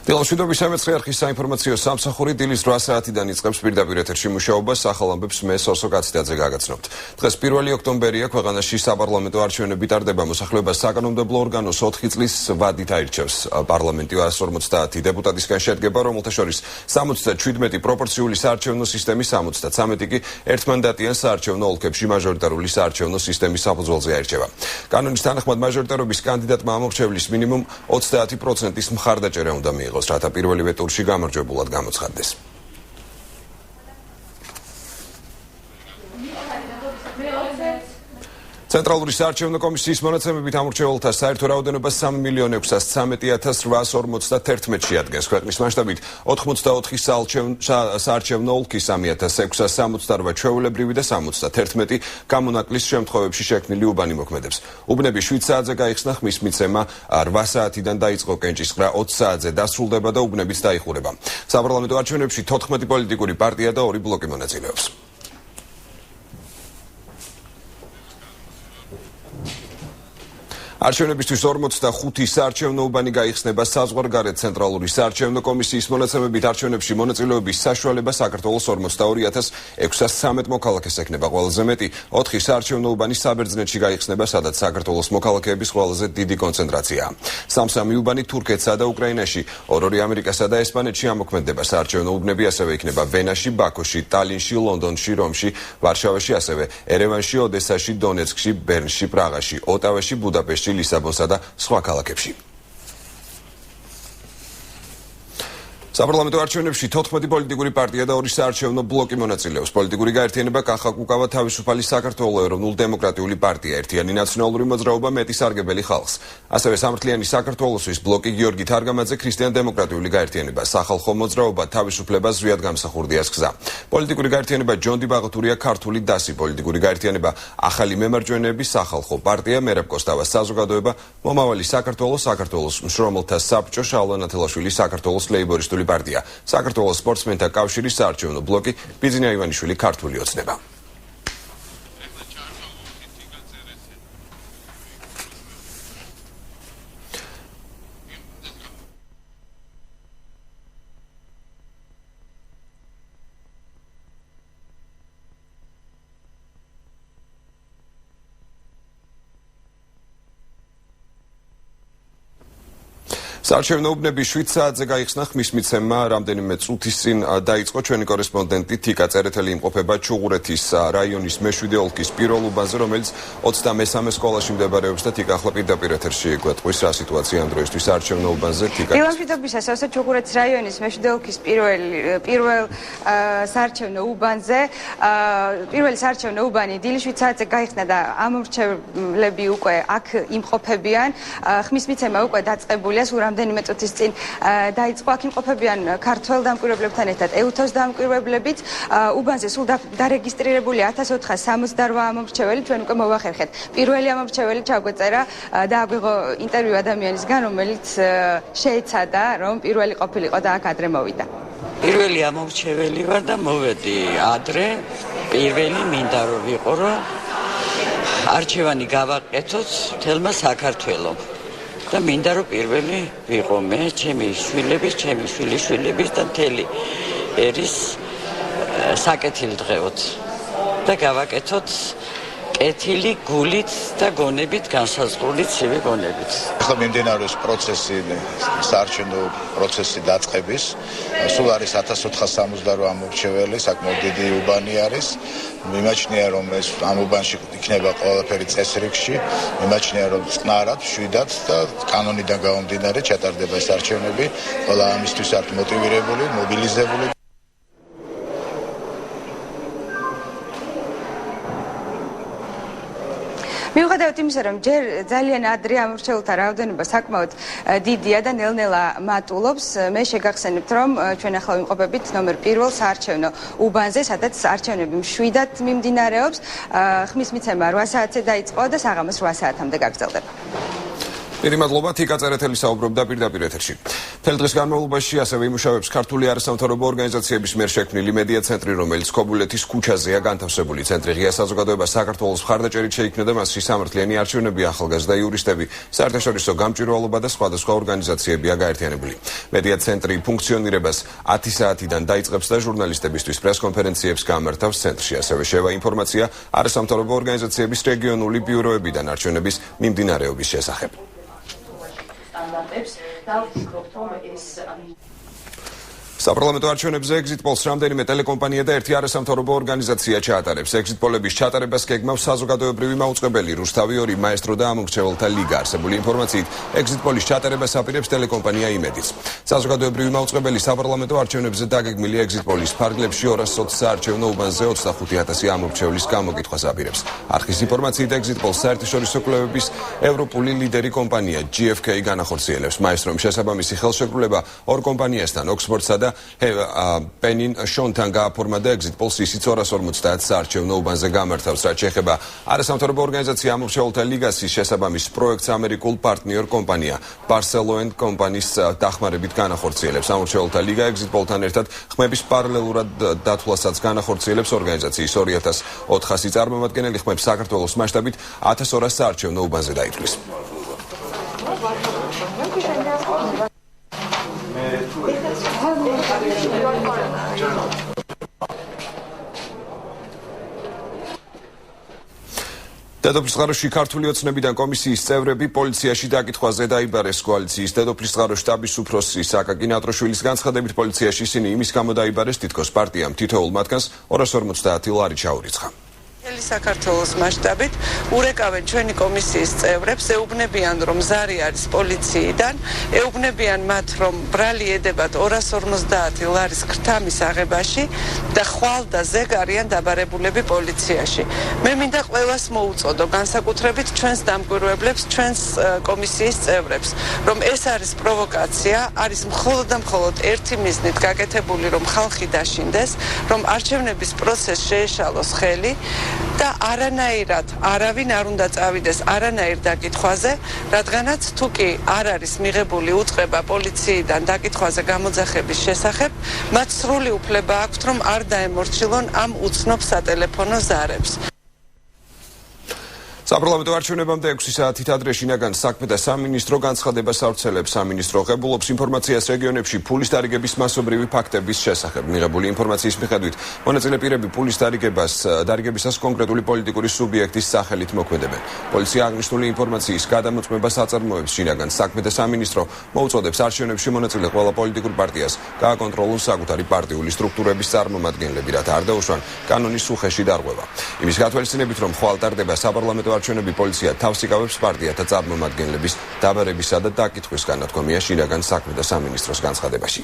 დილამშვიდობის სამეცნიერო არქის საინფორმაციო სამსახური დილის 8 საათიდან იწყებს პირდაპირ ეთერში მუშაობას. ახალ ამბებს მე სოსო კაცდაძე გაგაცნობთ. დღეს 1 ოქტომბერია, ქვეყანაში საპარლამენტო არჩევნები ტარდება. მოსახლეობა საკანონმდებლო ორგანოს 4 წლის ვადით აირჩევს. პარლამენტი 150 დეპუტატისგან შედგება, რომელთა შორის 77 პროპორციული საარჩევნო სისტემის, 73 კი ერთმანდატიან საარჩევნო ოლქებში მაჟორიტარული საარჩევნო სისტემის საფუძველზე აირჩევა. კანონის თანახმად მაჟორიტარობის კანდიდატმა ამორჩევლის მინიმუმ 30%-ის მხარდაჭერა უნდა მიიღოს. რათა პირველივე ტურში გამარჯვებულად გამოცხადდეს. ცენტრალური საარჩევნო კომისიის მონაცემებით ამორჩეულთა საერთო რაოდენობა 3.603.851-ში ადგენს. ქვეყნის მასშტაბით 84 საარჩევნო ოლქის 3.668 ჩვეულებრივი და 71 გამონაკლის შემთხვევებში შექმნილი უბანი მოქმედებს. უბნები 7 საათზე გაიხსნა, ხმის მიცემა 8 საათიდან დაიწყო, კენჭისყრა 20 საათზე დასრულდება და უბნებიც დაიხურება. საპარლამენტო არჩევნებში 14 პოლიტიკური პარტია და 2 ბლოკი მონაწილეობს. არჩევნებისთვის 45 საარჩევნო უბანი გაიხსნება საზღვარგარეთ. ცენტრალური საარჩევნო კომისიის მონაცემებით არჩევნებში მონაწილეობის საშუალება საქართველოს 42,613 მოქალაქეს ექნება. ყველაზე მეტი 4 საარჩევნო უბანი საბერძნეთში გაიხსნება, სადაც საქართველოს მოქალაქეების ყველაზე დიდი კონცენტრაციაა. 3 უბანი თურქეთსა და უკრაინაში, 2 ამერიკასა და ესპანეთში ამოქმედება. საარჩევნო უბნები ასევე იქნება ვენაში, ბაქოში, ტალინში, ლონდონში, რომში, ვარშავაში, ასევე ერევანში, ოდესაში, დონეცკში, ბერნში, პრაღაში, ოტავაში, ბუდაპეშტში, ლისაბონსა და სხვა ქალაქებში. საპარლამენტო არჩევნებში 14 პოლიტიკური პარტია და 2 საარჩევნო ბლოკი მონაწილეობს. პოლიტიკური გაერთიანება კახაკუკავა, თავისუფალი საქართველო, ეროვნულ-დემოკრატიული პარტია, ერთიანი ნაციონალური მოძრაობა, მეტი სარგებელი ხალხს. ასევე სამართლიანი საქართველოსთვის ბლოკი გიორგი თარგამაძე, ქრისტიან-დემოკრატიული გაერთიანება, სახალხო მოძრაობა, თავისუფლება, ზვიად გამსახურდიას გზა. პოლიტიკური გაერთიანება ჯონდი ბაღათურია, ქართული დასი, პოლიტიკური გაერთიანება ახალი მემარჯვენეების სახალხო პარტია, მერაბ კოსტავას საზოგადოება, მომავალი საქართველოს, საქართველოს მშრომელთა საბჭო, შალვა ნათელაშვილი, საქართველოს ლეიბორისტული პარტია, საქართველოს სპორტსმენთა კავშირის საარჩევნო ბლოკი, ბიძინა ივანიშვილი, ქართული ოცნება. საარჩევნო უბნები 7 საათზე გაიხსნა, ხმის მიცემა რამდენიმე წუთის წინ დაიწყო. ჩვენი კორესპონდენტი თიკა წერეთელი იმყოფება ჩუღურეთის რაიონის მე-7 ოლქის პირველ უბანზე, რომელიც 23 სკოლაში მდებარეობს და თიკა ახლა პირდაპირ ეთერში გვეტყვის რა სიტუაცია ამ დროისთვის საარჩევნო უბანზე. თიკა. დილამშვიდობისას, ასე ჩუღურეთის რაიონის მე-7 ოლქის პირველ საარჩევნო უბანზე, პირველი საარჩევნო უბანი დილის 7 საათზე გაიხსნა და ამორჩევლები უკვე აქ იმყოფებიან. ხმის მიცემა უკვე დაწყებულია, რამდენიმე წუთის წინ დაიწყო. აქ იმყოფებიან ქართველ დამკვირვებლებთან ერთად ეუთოს დამკვირვებლებით. უბანზე სულ დარეგისტრირებულია 1468 ამომრჩეველი. ჩვენ უკვე მოვახერხეთ პირველი ამომრჩეველი ჩაგვეწერა და აგვიღო ინტერვიუ ადამიანისგან, რომელიც შეეცადა, რომ პირველი ყოფილიყო და აქ ადრე მოვიდა. პირველი ამომრჩეველი ვარ და მოვედი ადრე. პირველი მინდა რომ ვიყო, რომ არჩევანი გავაკეთოთ მთელმა საქართველომ. და მინდა რომ პირველი ვიყო მე, ჩემი შვილების, ჩემი შვილიშვილების და მთელი ერის საკეთილ დღეოთ და გავაკეთოთ კეთილი გულით და გონებით, განსაზღვრული ცივი გონებით. ახლა მიმდინარეობს პროცესი, საარჩევნო პროცესი დაწყების. სულ არის 1468 ამორჩეველი, საკმაოდ დიდი უბანი არის. მიმაჩნია რომ ეს ამ უბანში იქნება ყველაფერი წესრიგში, მიმაჩნია რომ წყნარად, მშვიდად და კანონიდან გამომდინარე ჩატარდება ეს არჩევნები. ყველა ამისთვის არის მოტივირებული, მობილიზებული. მიუხედავად იმისა, რომ ჯერ ძალიან ადრე ამორჩეულთა რაოდენობა საკმაოდ დიდია და ნელ-ნელა მატულობს, მე შეგახსენებთ, რომ ჩვენ ახლა ვიმყოფებით ნომერ 1 საარჩევნო უბანზე, სადაც არჩევნები მშვიდად მიმდინარეობს. ხმის მიცემა 8 საათზე დაიწყო და საღამოს 8 საათამდე გაგრძელდება. Დიდი მადლობა თიკა წერეთელი საუბრობდა პირდაპირ ეთერში. მთელი დღის განმავლობაში ასევე იმუშავებს ქართული არასამთავრობო ორგანიზაციების მიერ შექმნილი მედია ცენტრი, რომელიც ქობულეთის ქუჩაზეა განთავსებული. ცენტრი ღია საზოგადოება საქართველოს მხარდაჭერით შეიქმნა და მასში სამართლიანი არჩევნები, ახალგაზრდა იურისტები, საერთაშორისო გამჭვირვალობა და სხვადასხვა ორგანიზაციებია გაერთიანებული. მედია ცენტრი ფუნქციონირებას 10 საათიდან დაიწყებს და ჟურნალისტებისთვის პრესკონფერენციებს გამართავს ცენტრში. ასევე შევა ინფორმაცია არასამთავრობო ორგანიზაციების რეგიონული ბიუროებიდან არჩევნების მიმდინარეობის შესახებ. საპარლამენტო არჩევნებზე exit polls რამდენიმე ტელეკომპანია და ერთი არასამთავრობო ორგანიზაცია ჩაატარებს. exit poll-ების ჩატარებას გეგმავს საზოგადოებრივი მაუწყებელი რუსთავი 2 მაესტრო და ამომრჩეველთა ლიგა. არსებული ინფორმაციით exit poll-ის ჩატარებას აპირებს ტელეკომპანია იმედიც. საზოგადოებრივი მაუწყებელი საპარლამენტო არჩევნებზე დაგეგმილი exit poll-ის ფარგლებში 220 საარჩევნო უბანზე 25,000 ამომრჩევლის გამოკითხვას აპირებს. არხის ინფორმაციით exit poll-ს საერთაშორისო კვლევების ევროპული ლიდერი კომპანია GfK განახორციელებს. მაესტრომ შესაბამისი ხელშეკრულება 2 კომპანიასთან, ოქსფორდსა და პენინ შონთან გააფორმა და exit poll-ს ისიც 250 საარჩევნო უბანზე გამართავს. რაც შეეხება არასამთავრობო ორგანიზაცია ამომრჩეველთა ლიგასის შესაბამის პროექტს ამერიკულ პარტნიორ კომპანია Barcelona კომპანიის დახმარებით განახორციელებს. ამომრჩეველთა ლიგა exit poll-თან ერთად ხმების პარალელურად დათვლასაც განახორციელებს. ორგანიზაციის 2400 წარმომადგენელი ხმებს საქართველოს მასშტაბით 1200 საარჩევნო უბანზე დაითვლის. დედოფლის წყაროში ქართული ოცნებიდან კომისიის წევრები პოლიციაში დაკითხვაზე დაიბარეს. კოალიციის დედოფლის წყაროს შტაბის უფროსი აკაკი ნატროშვილის განცხადებით პოლიციაში ისინი იმის გამო დაიბარეს, თითქოს პარტიამ თითოეულ მათგანს 250 ლარი ჩაურიცხა. საქართველოს მასშტაბით ურეკავენ ჩვენი კომისიის წევრებს, ეუბნებიან რომ ზარი არის პოლიციიდან, ეუბნებიან მათ რომ ბრალი ედებათ 250 ლარის ქრთამის აღებაში და ხვალ და ზეგ არიან დაბარებულები პოლიციაში. მე მინდა ყველას მოუწოდო, განსაკუთრებით ჩვენს დამკვირვებლებს, ჩვენს კომისიის წევრებს, რომ ეს არის პროვოკაცია, არის მხოლოდ და მხოლოდ ერთი მიზნით გაკეთებული, რომ ხალხი დაშინდეს, რომ არჩევნების პროცესს შეეშალოს ხელი და არანაირად არავინ არ უნდა წავიდეს არანაირ დაკითხვაზე, რადგანაც თუ კი არ არის მიღებული უწყება პოლიციიდან დაკითხვაზე გამოძახების შესახებ, მათ სრული უფლება აქვთ, რომ არ დაემორჩილონ ამ უცნობ სატელეფონო ზარებს. საპარლამენტო არჩევნებამდე 6 საათით ადრე შინაგან საქმეთა სამინისტრო განცხადებას ავრცელებს. სამინისტრო ღებულობს ინფორმაციას რეგიონებში ფულის დარიგების მასობრივი ფაქტების შესახებ. მიღებული ინფორმაციის მიხედვით მონაწილე პირები ფულის დარიგებისას კონკრეტული პოლიტიკური სუბიექტის სახელით მოქმედებენ. პოლიცია აღნიშნული ინფორმაციის გადამოწმებას აწარმოებს. შინაგან საქმეთა სამინისტრო მოუწოდებს არჩევნებში მონაწილე ყველა პოლიტიკურ პარტიას გააკონტროლონ საკუთარი პარტიული სტრუქტურების წარმომადგენლები, რათა არ დაუშვან კანონის უხეში დარღვევა. იმის გათვალისწინებით, რომ ხვალ ტარდება საპარლამენტო არჩევნები, პოლიცია თავს იკავებს პარტიათა წარმომადგენლების დაბარებისა და დაკითხვის განათქვამია შინაგან საქმეთა სამინისტროს განცხადებაში.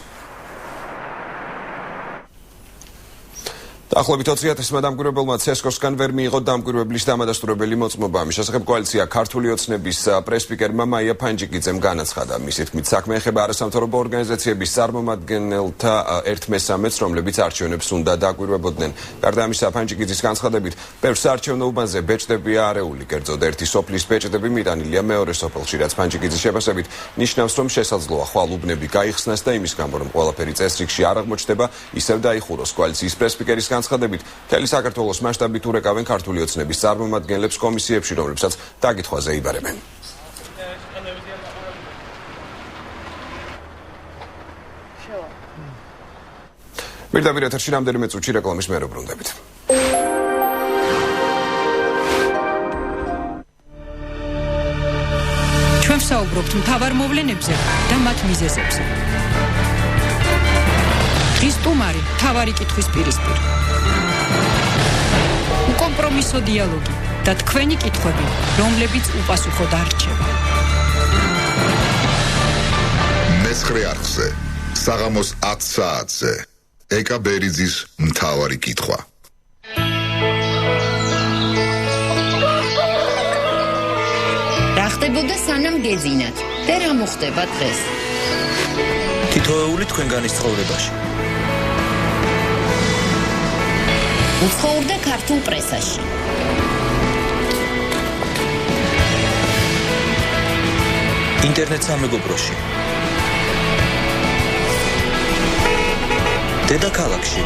დაახლოებით 20,000 დამკვირვებელმა ცესკოსგან ვერ მიიღო დამკვირვებლის დამადასტურებელი მოწმობა. ამის შესახებ კოალიცია ქართული ოცნების პრესპიკერმა მაია ფანჯიკიძემ განაცხადა. მისი თქმით, საქმე ეხება არასამთავრობო ორგანიზაციების წარმომადგენელთა 1/3-ს, რომლებიც არჩევნებს უნდა დაკვირვებოდნენ. გარდა ამისა, ფანჯიკიძის განცხადებით, ბევრ საარჩევნო უბანზე ბეჭდებია არეული, კერძოდ ერთი სოფლის ბეჭდები მიტანილია მეორე სოფელში, რაც ფანჯიკიძის შეფასებით ნიშნავს, რომ შესაძლოა ხვალ უბნები გაიხსნას და იმის გამო, რომ ყველაფერი წესრიგში არ აღმოჩნდება, ისევ დაიხუროს. კოალიციის პრესპიკერის განცხადებით, მთელი საქართველოს მასშტაბით ურეკავენ ქართული ოცნების წარმომადგენლებს კომისიებში, რომლებსაც დაკითხვაზე იბარებენ. პირდაპირ ეთერში რამდენიმე წუთში რეკლამის მერე ბრუნდებით. ჩვენ ვსაუბრობთ მთავარ მოვლენებზე და მათ მიზეზებზე. ის სტუმარი მთავარი კითხვის პირისპირ. უკომპრომისო დიალოგი და თქვენი კითხვები, რომლებიც უპასუხოდ არ რჩება. მესხრე არხზე, საღამოს 10 საათზე, ეკა ბერიძის მთავარი კითხვა. რა ხდებოდა სანამ გეძინათ და რა მოხდება დღეს? თითოეული თქვენგანის ცხოვრებაში. უცხოვრდა ქართულ პრესაში. ინტერნეტ სამეგობროში. დედაქალაქში.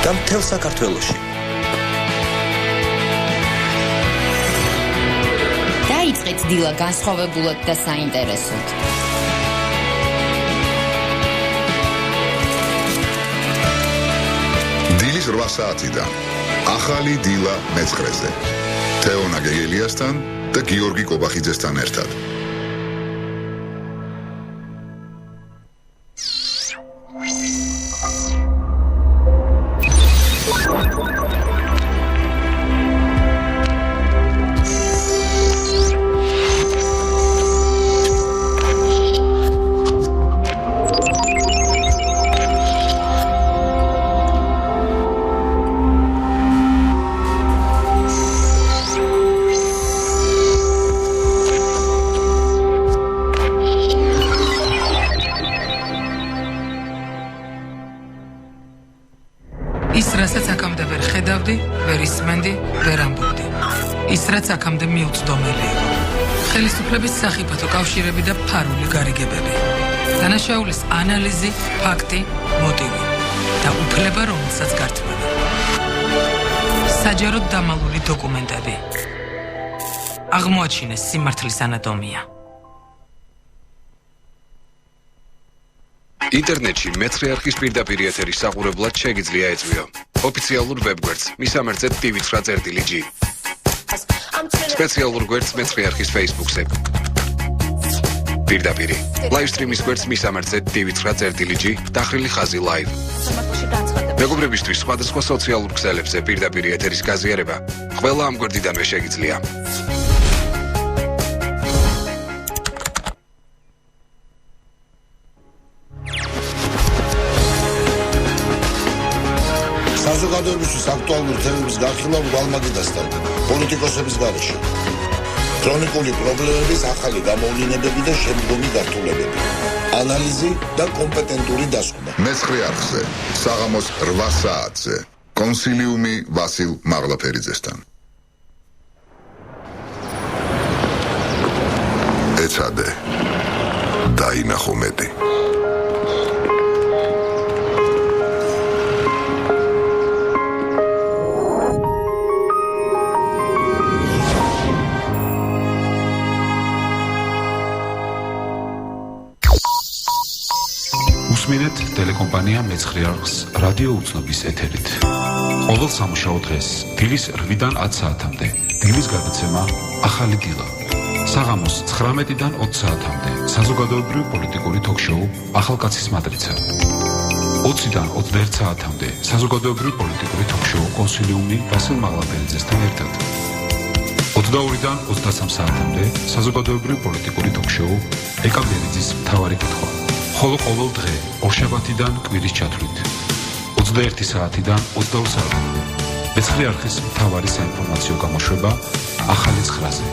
და მთელ საქართველოში. დაიწყეთ დილა განსხვავებულად და საინტერესოდ. დილის 8 საათიდან ახალი დილა მეცხრეზე. თეონა გეგელიასთან და გიორგი კობახიძესთან ერთად. აქამდე მიუწვდომელი იყო. ხელისუფლების სახიფათო კავშირები და ფარული გარიგებები. დანაშაულის ანალიზი, ფაქტი, მოტივი და უფლება, რომელსაც გართმევენ. საჯაროდ დამალული დოკუმენტები. აღმოაჩინეს სიმართლის ანატომია. ინტერნეტში მეცხრე არხის პირდაპირ ეთერის საყურებლად შეგიძლია ეწვიო. ოფიციალურ ვებგვერდს მისამართზე tv9.gr. სპეციალურ გვერდს მეცხრე არხის Facebook-ზე. პირდაპირი. ლაივსტრიმის გვერდს მისამართზე tv9.gr დახრილი ხაზი ლაივ. მეგობრებისთვის სხვადასხვა სოციალურ ქსელებზე პირდაპირ ეთერის გაზიარება ყველა ამ გვერდიდანვე შეგიძლია. საზოგადოებისთვის აქტუალური თემების განხილვა ვალმაგიდასთან პოლიტიკოსების გარეშე. ქრონიკული პრობლემების ახალი გამოვლენებები და შემდგომი გართულებები. ანალიზი და კომპეტენტური დასკვნა. მეცხრე არხზე, საღამოს 8 საათზე. კონსილიუმი ვასილ მაღლაფერიძესთან. ეცადე. დაინახო მეტი. უსმინეთ ტელეკომპანია მეცხრე არხს რადიო უცნობის ეთერით. ყოველ სამუშაო დღეს დილის 8-დან 10 საათამდე დილის გადაცემა ახალი დილა. საღამოს 19-დან 20 საათამდე საზოგადოებრივი პოლიტიკური თოქ-შოუ ახალკაცის მატრიცა. 20-დან 21 საათამდე საზოგადოებრივი პოლიტიკური თოქ-შოუ კონსილიუმი ვასილ მაღლაფერიძესთან ერთად. 22-დან 23 საათამდე საზოგადოებრივი პოლიტიკური თოქ-შოუ ეკაბერიძის მთავარი კითხვა. ხოლო ყოველ დღე ორშაბათიდან კვირის ჩათვლით 21 საათიდან 22 საათამდე მეცხრე არხის მთავარი საინფორმაციო გამოშვება ახალი 9-ზე.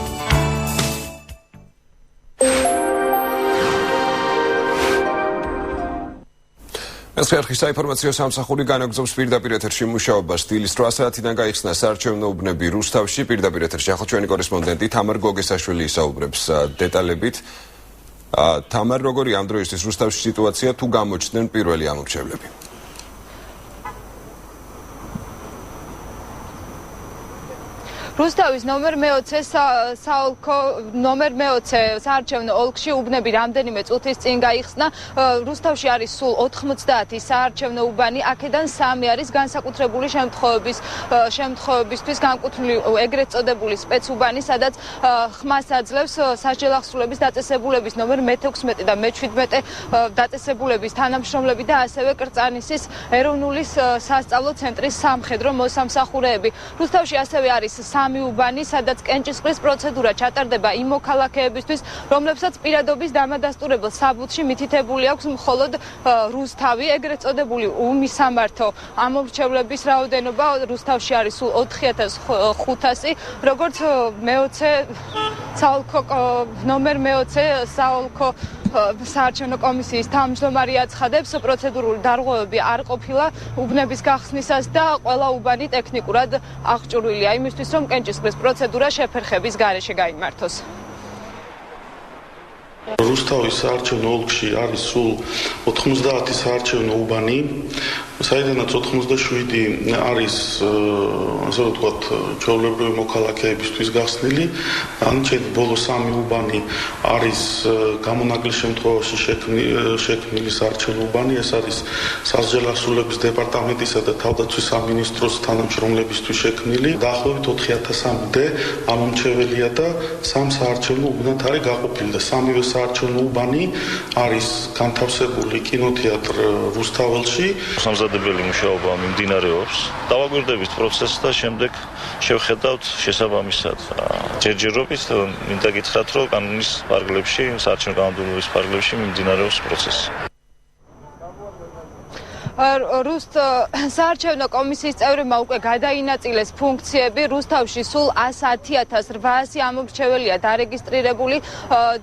მეცხრე არხის საინფორმაციო სამსახური განაგრძობს პირდაპირ ეთერში მუშაობას. დილის 8 საათიდან გაიხსნა საარჩევნო უბნები რუსთავში. პირდაპირ ეთერში ახლა ჩვენი კორესპონდენტი თამარ გოგესაშვილი ისაუბრებს დეტალებით. თამარ, როგორი ამ დროისთვის რუსთავში სიტუაცია, თუ გამოჩნდნენ პირველი ამორჩევლები? რუსთავის ნომერ მე-20 საოლქო ნომერ მე-20 საარჩევნო ოლქში უბნები რამდენიმე წუთის წინ გაიხსნა. რუსთავში არის სულ 90 საარჩევნო უბანი, აქედან 3 არის განსაკუთრებული შემთხვევებისთვის განკუთვნილი ეგრეთ წოდებული სპეცუბანი, სადაც ხმას აძლევს სასჯელახსრულების დაწესებულების ნომერ მე-16 და მე-17 დაწესებულების თანამშრომლები და ასევე კრწანისის ეროვნული სასწავლო ცენტრის სამხედრო მოსამსახურეები. რუსთავში ასევე არის 3 უბანი, სადაც კენჭისყრის პროცედურა ჩატარდება იმ მოქალაქეებისთვის, რომლებსაც პირადობის დამადასტურებელ საბუთში მითითებული აქვს მხოლოდ რუსთავი, ეგრეთ წოდებული უმისამართო ამორჩევლების რაოდენობა რუსთავში არის სულ 4500, როგორც მე-20 საოლქო ნომერ მე-20 საოლქო საარჩევნო კომისიის თავმჯდომარე აცხადებს, პროცედურული დარღვევები არ ყოფილა უბნების გახსნისას და ყველა უბანი ტექნიკურად აღჭურვილია იმისთვის, რომ კენჭისყრის პროცედურა შეფერხების გარეშე გაიმართოს. რუსთავის საარჩევნო ოლქში არის სულ 90 საარჩევნო უბანი, საიდანაც 87 არის ასე ვთქვათ ჩვეულებრივი მოქალაქეებისთვის გახსნილი, ანჩეთ ბოლო 3 უბანი არის გამონაკლისის შემთხვევაში შექმნილი საარჩევნო უბანი, ეს არის სასჯელის ასრულების დეპარტამენტისა და თავდაცვის სამინისტროს თანამშრომლებისთვის შექმნილი. დაახლოებით 4000-მდე ამომრჩეველია და 3 საარჩევნო უბნად არის გაყოფილი და 3-ვე საარჩევნო უბანი არის განთავსებული კინოთეატრ რუსთაველში. სამზადებელი მუშაობა მიმდინარეობს. დავაგვირდებით პროცესს და შემდეგ შევხედავთ შესაბამისად ჯერჯერობით. მინდა გითხრათ, რომ კანონის პარკლებში, საარჩევნო კანონმდებლობის პარკლებში მიმდინარეობს პროცესი. რუსთ საარჩევნო კომისიის წევრებმა უკვე გადაინაწილეს ფუნქციები. რუსთავში სულ 110,800 ამომრჩეველია დარეგისტრირებული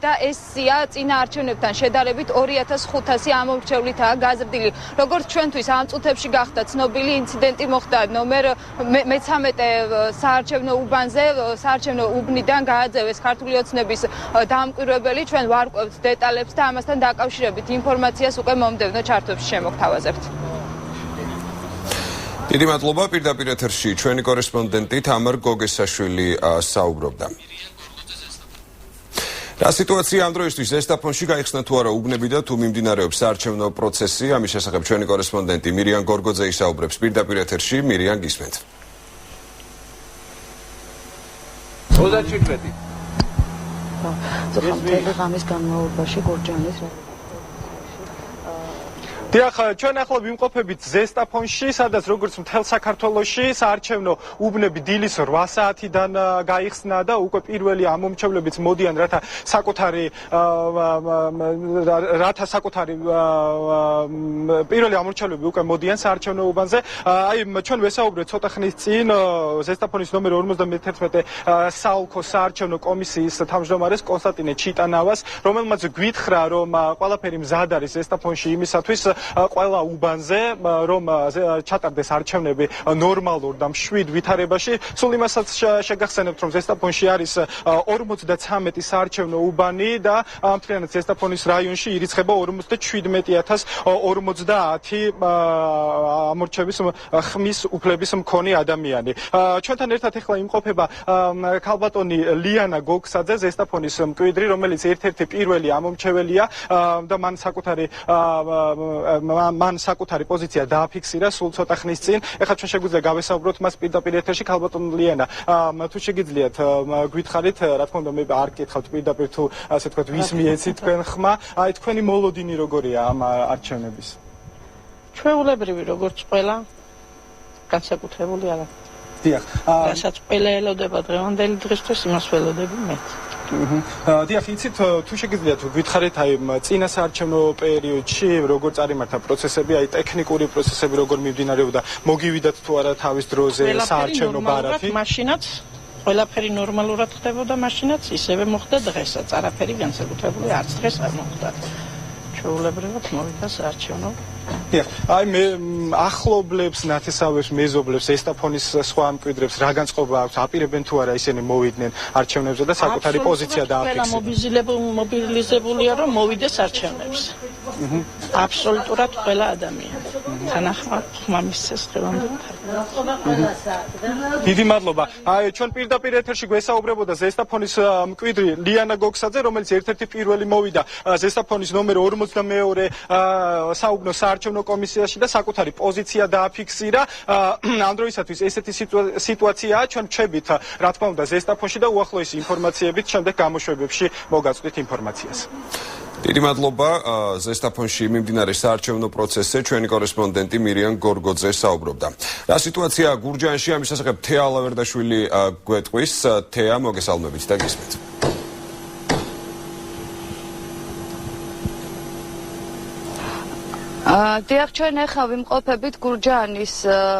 და ეს სია წინა არჩევნებთან შედარებით 2,500 ამომრჩევლითაა გაზრდილი. როგორც ჩვენთვის ამ წუთებში გახდა ცნობილი, ინციდენტი მოხდა ნომერ 13 საარჩევნო უბანზე, საარჩევნო უბნიდან გააძევეს ქართული ოცნების დამკვირვებელი. ჩვენ ვარკვევთ დეტალებს და ამასთან დაკავშირებით ინფორმაციას უკვე მომდევნო ჩარტებში შემოგთავაზებთ. დიდი მადლობა. პირდაპირ ეთერში ჩვენი კორესპონდენტი თამარ გოგესაშვილი საუბრობდა. რა სიტუაცია ამ დროისთვის ზესტაფონში გაიხსნა თუ არა უბნები და თუ მიმდინარეობს საარჩევნო პროცესი, ამის შესახებ ჩვენი კორესპონდენტი მირიან გორგოძე ისაუბრებს პირდაპირ ეთერში. მირიან, გისმენთ. 37. ზოხამთელი ღამის განმავლობაში გურჯაანის დიახ, ჩვენ ახლა ვიმყოფებით ზესტაფონში, სადაც როგორც მთელ საქართველოში საარჩევნო უბნები დილის 8 საათიდან გაიხსნა და უკვე პირველი ამომრჩევლებიც მოდიან, რათა საკუთარი პირველი ამომრჩევლები უკვე მოდიან საარჩევნო უბანზე. აი, ჩვენ ვესაუბრეთ ცოტა ხნის წინ ზესტაფონის ნომერ 51 საოლქო საარჩევნო კომისიის თავმჯდომარეს კონსტანტინე ჩიტანავას, რომელმაც გვითხრა, რომ ყველაფერი მზად არის ზესტაფონში იმისათვის, ყველა უბანზე, რომ ჩატარდეს არჩევნები ნორმალურ და მშვიდ ვითარებაში. სულ იმასაც შეგახსენებთ, რომ ზესტაფონში არის 53 საარჩევნო უბანი და მთლიანად ზესტაფონის რაიონში ირიცხება 57,050 ამორჩევის ხმის უფლების მქონე ადამიანი. ჩვენთან ერთად ახლა იმყოფება ქალბატონი ლიანა გოგსაძე, ზესტაფონის მკვიდრი, რომელიც ერთ-ერთი პირველი ამომრჩეველია და მან საკუთარი პოზიცია დააფიქსირა სულ ცოტა ხნის წინ. ეხლა ჩვენ შეგვიძლია გავესაუბროთ მას პირდაპირ ეთერში. ქალბატონ ლიანა, თუ შეგიძლიათ გითხარით, რა თქმა უნდა, მე არ გკითხავთ პირდაპირ თუ ასე ვთქვათ, ვის მიეცით თქვენ ხმა, აი თქვენი მოლოდინი როგორია ამ არჩევნების? ჩვეულებრივი, როგორც ყველა, განსაკუთრებული არა. დიახ. რასაც ყველა ელოდება დღევანდელი დღისთვის, იმას ველოდები მე. დიახ, იცით, თუ შეგიძლიათ გითხარით, აი წინა საარჩევნო პერიოდში როგორ წარიმართა პროცესები, აი ტექნიკური პროცესები როგორ მიმდინარეობდა, მოგივიდათ თუ არა თავის დროზე საარჩევნო ბარათი? მაშინაც ყველაფერი ნორმალურად ხდებოდა, მაშინაც ისევე მოხდა დღესაც, არაფერი განსაკუთრებული არც დღეს არ მოხდა. ჩვეულებრივად მოვიდა საარჩევნო. დიახ, აი მე ახლობლებს, ნათესავებს, მეზობლებს, ზესტაფონის სხვა მკვიდრებს რა განწყობა აქვს, აპირებენ თუ არა ისინი მოვიდნენ არჩევნებზე და საკუთარი პოზიცია დააფიქსირონ? მობილიზებულია, რომ მოვიდეს არჩევნებზე. აბსოლუტურად ყველა ადამიანი. თანახმად ხმამისცეს დღევანდელ. დიდი მადლობა. აი ჩვენ პირდაპირ ეთერში გვესაუბრებოდა ზესტაფონის მკვიდრი ლიანა გოგსაძე, რომელიც ერთ-ერთი პირველი მოვიდა ზესტაფონის ნომერ 52 საუბნო საარჩევნო კომისიაში და საკუთარი პოზიცია დააფიქსირა. ამ დროისათვის ესეთი სიტუაციაა, ჩვენ ვჩებით, რა თქმა უნდა, ზესტაფონში და უახლოესი ინფორმაციებით შემდეგ გამოშვებებში მოგაწვდით ინფორმაციას. დიდი მადლობა. ზესტაფონში მიმდინარე საარჩევნო პროცესზე ჩვენი კორესპონდენტი მირიან გორგოძე საუბრობდა. რა სიტუაცია გურჯაანში, ამის შესახებ თეა ალავერდაშვილი გვეტყვის. თეა, მოგესალმებით და გისმენთ. დიახ, ჩვენ ახლა ვიმყოფებით გურჯაანის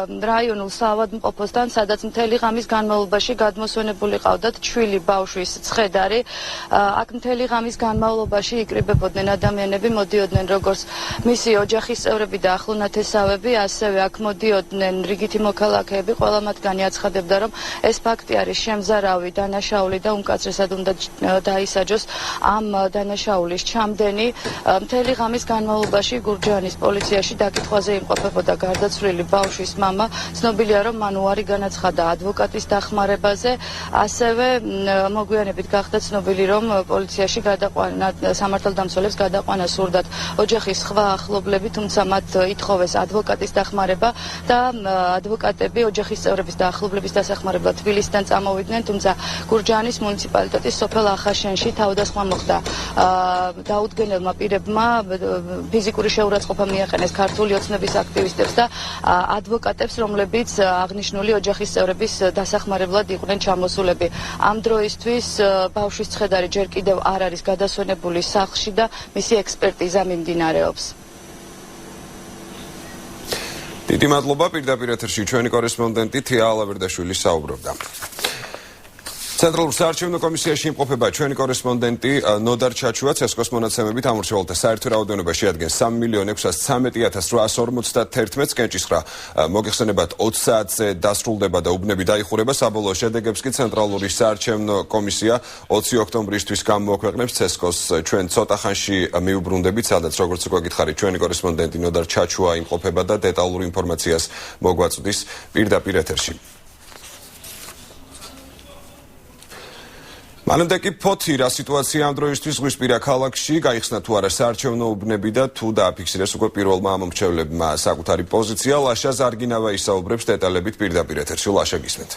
რაიონულ საავადმყოფოსთან, სადაც მთელი ღამის განმავლობაში გადმოსვენებული ყავდათ ჩვილი ბავშვის ცხედარი. აქ მთელი ღამის განმავლობაში იკრიბებოდნენ ადამიანები, მოდიოდნენ როგორც მისი ოჯახის წევრები და ახლონათესავები, ასევე აქ მოდიოდნენ რიგითი მოქალაქეები, ყველა მათგანი აცხადებდა, რომ ეს ფაქტი არის შემზარავი, დანაშაული და უმკაცრესად უნდა დაისაჯოს ამ დანაშაულის ჩამდენი. მთელი ღამის განმავლობაში გურჯაანის პოლიციაში დაკითხვაზე იმყოფებოდა გარდაცვლილი ბავშვის მამა. ცნობილია, რომ მან უარი განაცხადა ადვოკატის დახმარებაზე. ასევე მოგვიანებით გახდა ცნობილი, რომ პოლიციაში სამართალდამცველებს გადაყვანა სურდათ ოჯახის სხვა ახლობლები, თუმცა მათ ითხოვეს ადვოკატის დახმარება და ადვოკატები ოჯახის წევრების და ახლობლების დასახმარებლად თბილისიდან წამოვიდნენ, თუმცა გურჯაანის მუნიციპალიტეტის სოფელ ახაშენში თავდასხმა მოხდა. დაუდგენელმა პირებმა ფიზიკური შეურაცხყოფა მიაყენეს ქართული ოცნების აქტივისტებს და ადვოკატებს, რომლებიც აღნიშნული ოჯახის წევრების დასახმარებლად იყვნენ ჩამოსულები. ამ დროისთვის ბავშვის ცხედარი ჯერ კიდევ არ არის გადასვენებული სახლში და მისი ექსპერტიზა მიმდინარეობს. დიდი მადლობა, პირდაპირ ეთერში ჩვენი კორესპონდენტი თია ალავერდაშვილი საუბრობდა. ცენტრალურ საარჩევნო კომისიაში იმყოფება ჩვენი კორესპონდენტი ნოდარ ჩაჩუა. ცესკოს მონაცემებით ამორჩეულთა საერთო რაოდენობა შეადგენს 3.613.851-ს. კენჭისხრა მოგეხსენებათ 20 საათზე დასრულდება და უბნები დაიხურება. საბოლოო შედეგებს კი ცენტრალური საარჩევნო კომისია 20 ოქტომბრისთვის გამოაქვეყნებს. ცესკოს ჩვენ ცოტა ხანში მიუბრუნდებით, სადაც როგორც უკვე გითხარით, ჩვენი კორესპონდენტი ნოდარ ჩაჩუა იმყოფება და დეტალურ ინფორმაციას მოგვაწვდის პირდაპირ ეთერში. მანამდე კი ფოთი რა სიტუაცია ამ დროისთვის ზღვისპირა ქალაქში, გაიხსნა თუ არა საარჩევნო უბნები და თუ დააფიქსირეს უკვე პირველმა ამომრჩევლებმა საკუთარი პოზიცია. ლაშა ზარგინავა ისაუბრებს დეტალებით პირდაპირ ეთერში. ლაშა, გისმენთ.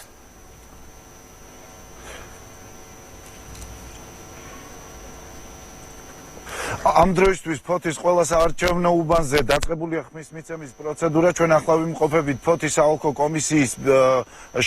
ამ დროისთვის ფოთის ყველა საარჩევნო უბანზე დაწყებულია ხმის მიცემის პროცედურა. ჩვენ ახლა ვიმყოფებით ფოთის საოლქო კომისიის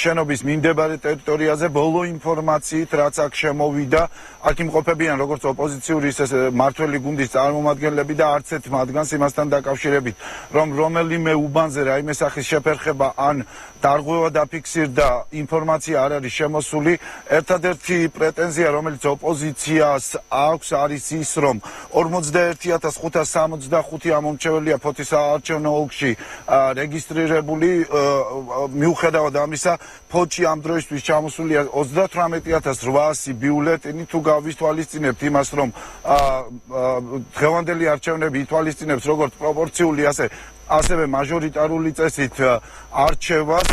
შენობის მიმდებარე ტერიტორიაზე. ბოლო ინფორმაციით, რაც აქ შემოვიდა, აქ იმყოფებიან როგორც ოპოზიციური, ისე მართველი გუნდის წარმომადგენლები და არც ერთ მათგანს იმასთან დაკავშირებით, რომ რომელიმე უბანზე რაიმე სახის შეფერხება ან დარღვევა დაფიქსირდა, ინფორმაცია არ არის შემოსული. ერთადერთი პრეტენზია, რომელიც ოპოზიციას აქვს, არის ის, რომ 41,565 ამომრჩეველია ფოთის საარჩევნო ოლქში რეგისტრირებული. მიუხედავად ამისა, ფოთში ამ დროისთვის ჩამოსულია 38,800 ბიულეტენი. თუ გავისთვალისწინებთ იმას, რომ დღევანდელი არჩევნები ითვალისწინებს როგორც პროპორციული, ასევე მაჟორიტარული წესით არჩევას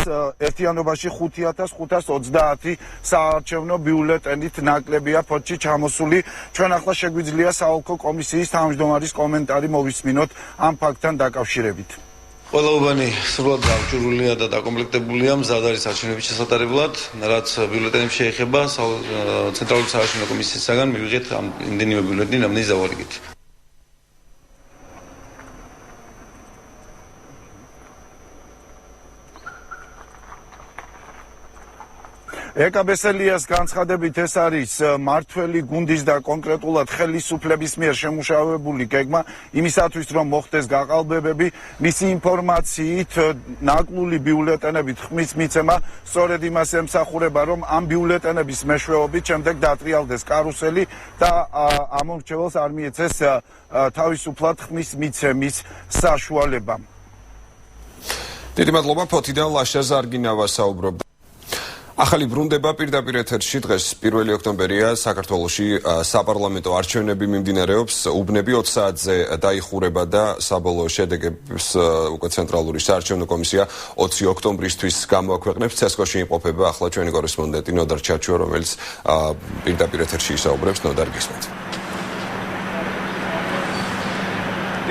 ერთიანობაში 5,530 საარჩევნო ბიულეტენით ნაკლებია ფოთში ჩამოსული. ჩვენ ახლა შეგვიძლია საოლქო კომისიის თავმჯდომარის კომენტარი მოვისმინოთ ამ ფაქტთან დაკავშირებით. ყველა უბანი სრულად აღჭურვილია და დაკომპლექტებულია მზად არის არჩევნების შესატარებლად, რაც ბიულეტენებს შეეხება ცენტრალური საარჩევნო კომისიისაგან მივიღეთ იმდენივე ბიულეტენი, რამდენი ზავარიგით. ეკაბესელიას განცხადებით ეს არის მართველი გუნდის და კონკრეტულად ხელისუფლების მიერ შემუშავებული გეგმა იმისათვის, რომ მოხდეს გაყალბებები. მისი ინფორმაციით, ნაკლული ბიულეტენებით ხმის მიცემა სწორედ იმას ემსახურება, რომ ამ ბიულეტენების მეშვეობით შემდეგ დატრიალდეს კარუსელი და ამომრჩეველს არ მიეცეს თავისუფლად ხმის მიცემის საშუალება. დიდი მადლობა, ფოთიდან ლაშა ზარგინავა საუბრობდა. ახალი ბრუნდება პირდაპირ ეთერში. დღეს 1 ოქტომბერია, საქართველოში საპარლამენტო არჩევნები მიმდინარეობს. უბნები 20 საათზე დაიხურება და საბოლოო შედეგებს უკვე ცენტრალური საარჩევნო კომისია 20 ოქტომბრისთვის გამოაქვეყნებს. ცესკოში იმყოფება ახლა ჩვენი კორესპონდენტი ნოდარ ჩაჩუა, რომელიც პირდაპირ ეთერში ისაუბრებს. ნოდარ, გისმენთ.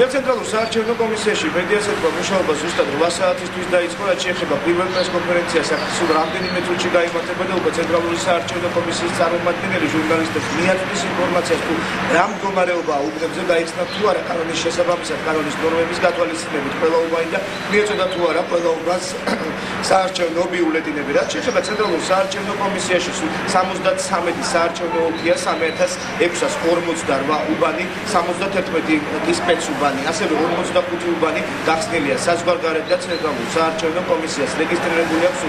ცენტრალურ საარჩევნო კომისიაში მედიასეთმა მუშაობა ზუსტად 8 საათისთვის დაიწყო, რაც შეეხება პირველ პრესკონფერენციას. სულ რამდენიმე წუთში გაიმართება და უკვე ცენტრალური საარჩევნო კომისიის წარმომადგენელი ჟურნალისტებს მიაწვდის ინფორმაციას, თუ რა მდგომარეობა უბნებზე გაიხსნა თუ არა კანონის შესაბამისად კანონის ნორმების გათვალისწინებით ყველა უბანი და მიეწოდა თუ არა ყველა უბანს საარჩევნო ბიულეტენები. რაც შეეხება ცენტრალურ საარჩევნო კომისიაში, სულ 73 საარჩევნო ოლქია, 3648 უბანი, 71 კი სპეცუბანი. უბანი, ასევე 45 უბანი გახსნილია საზღვარგარეთ და ცენტრალურ საარჩევნო კომისიას. რეგისტრირებული აქვს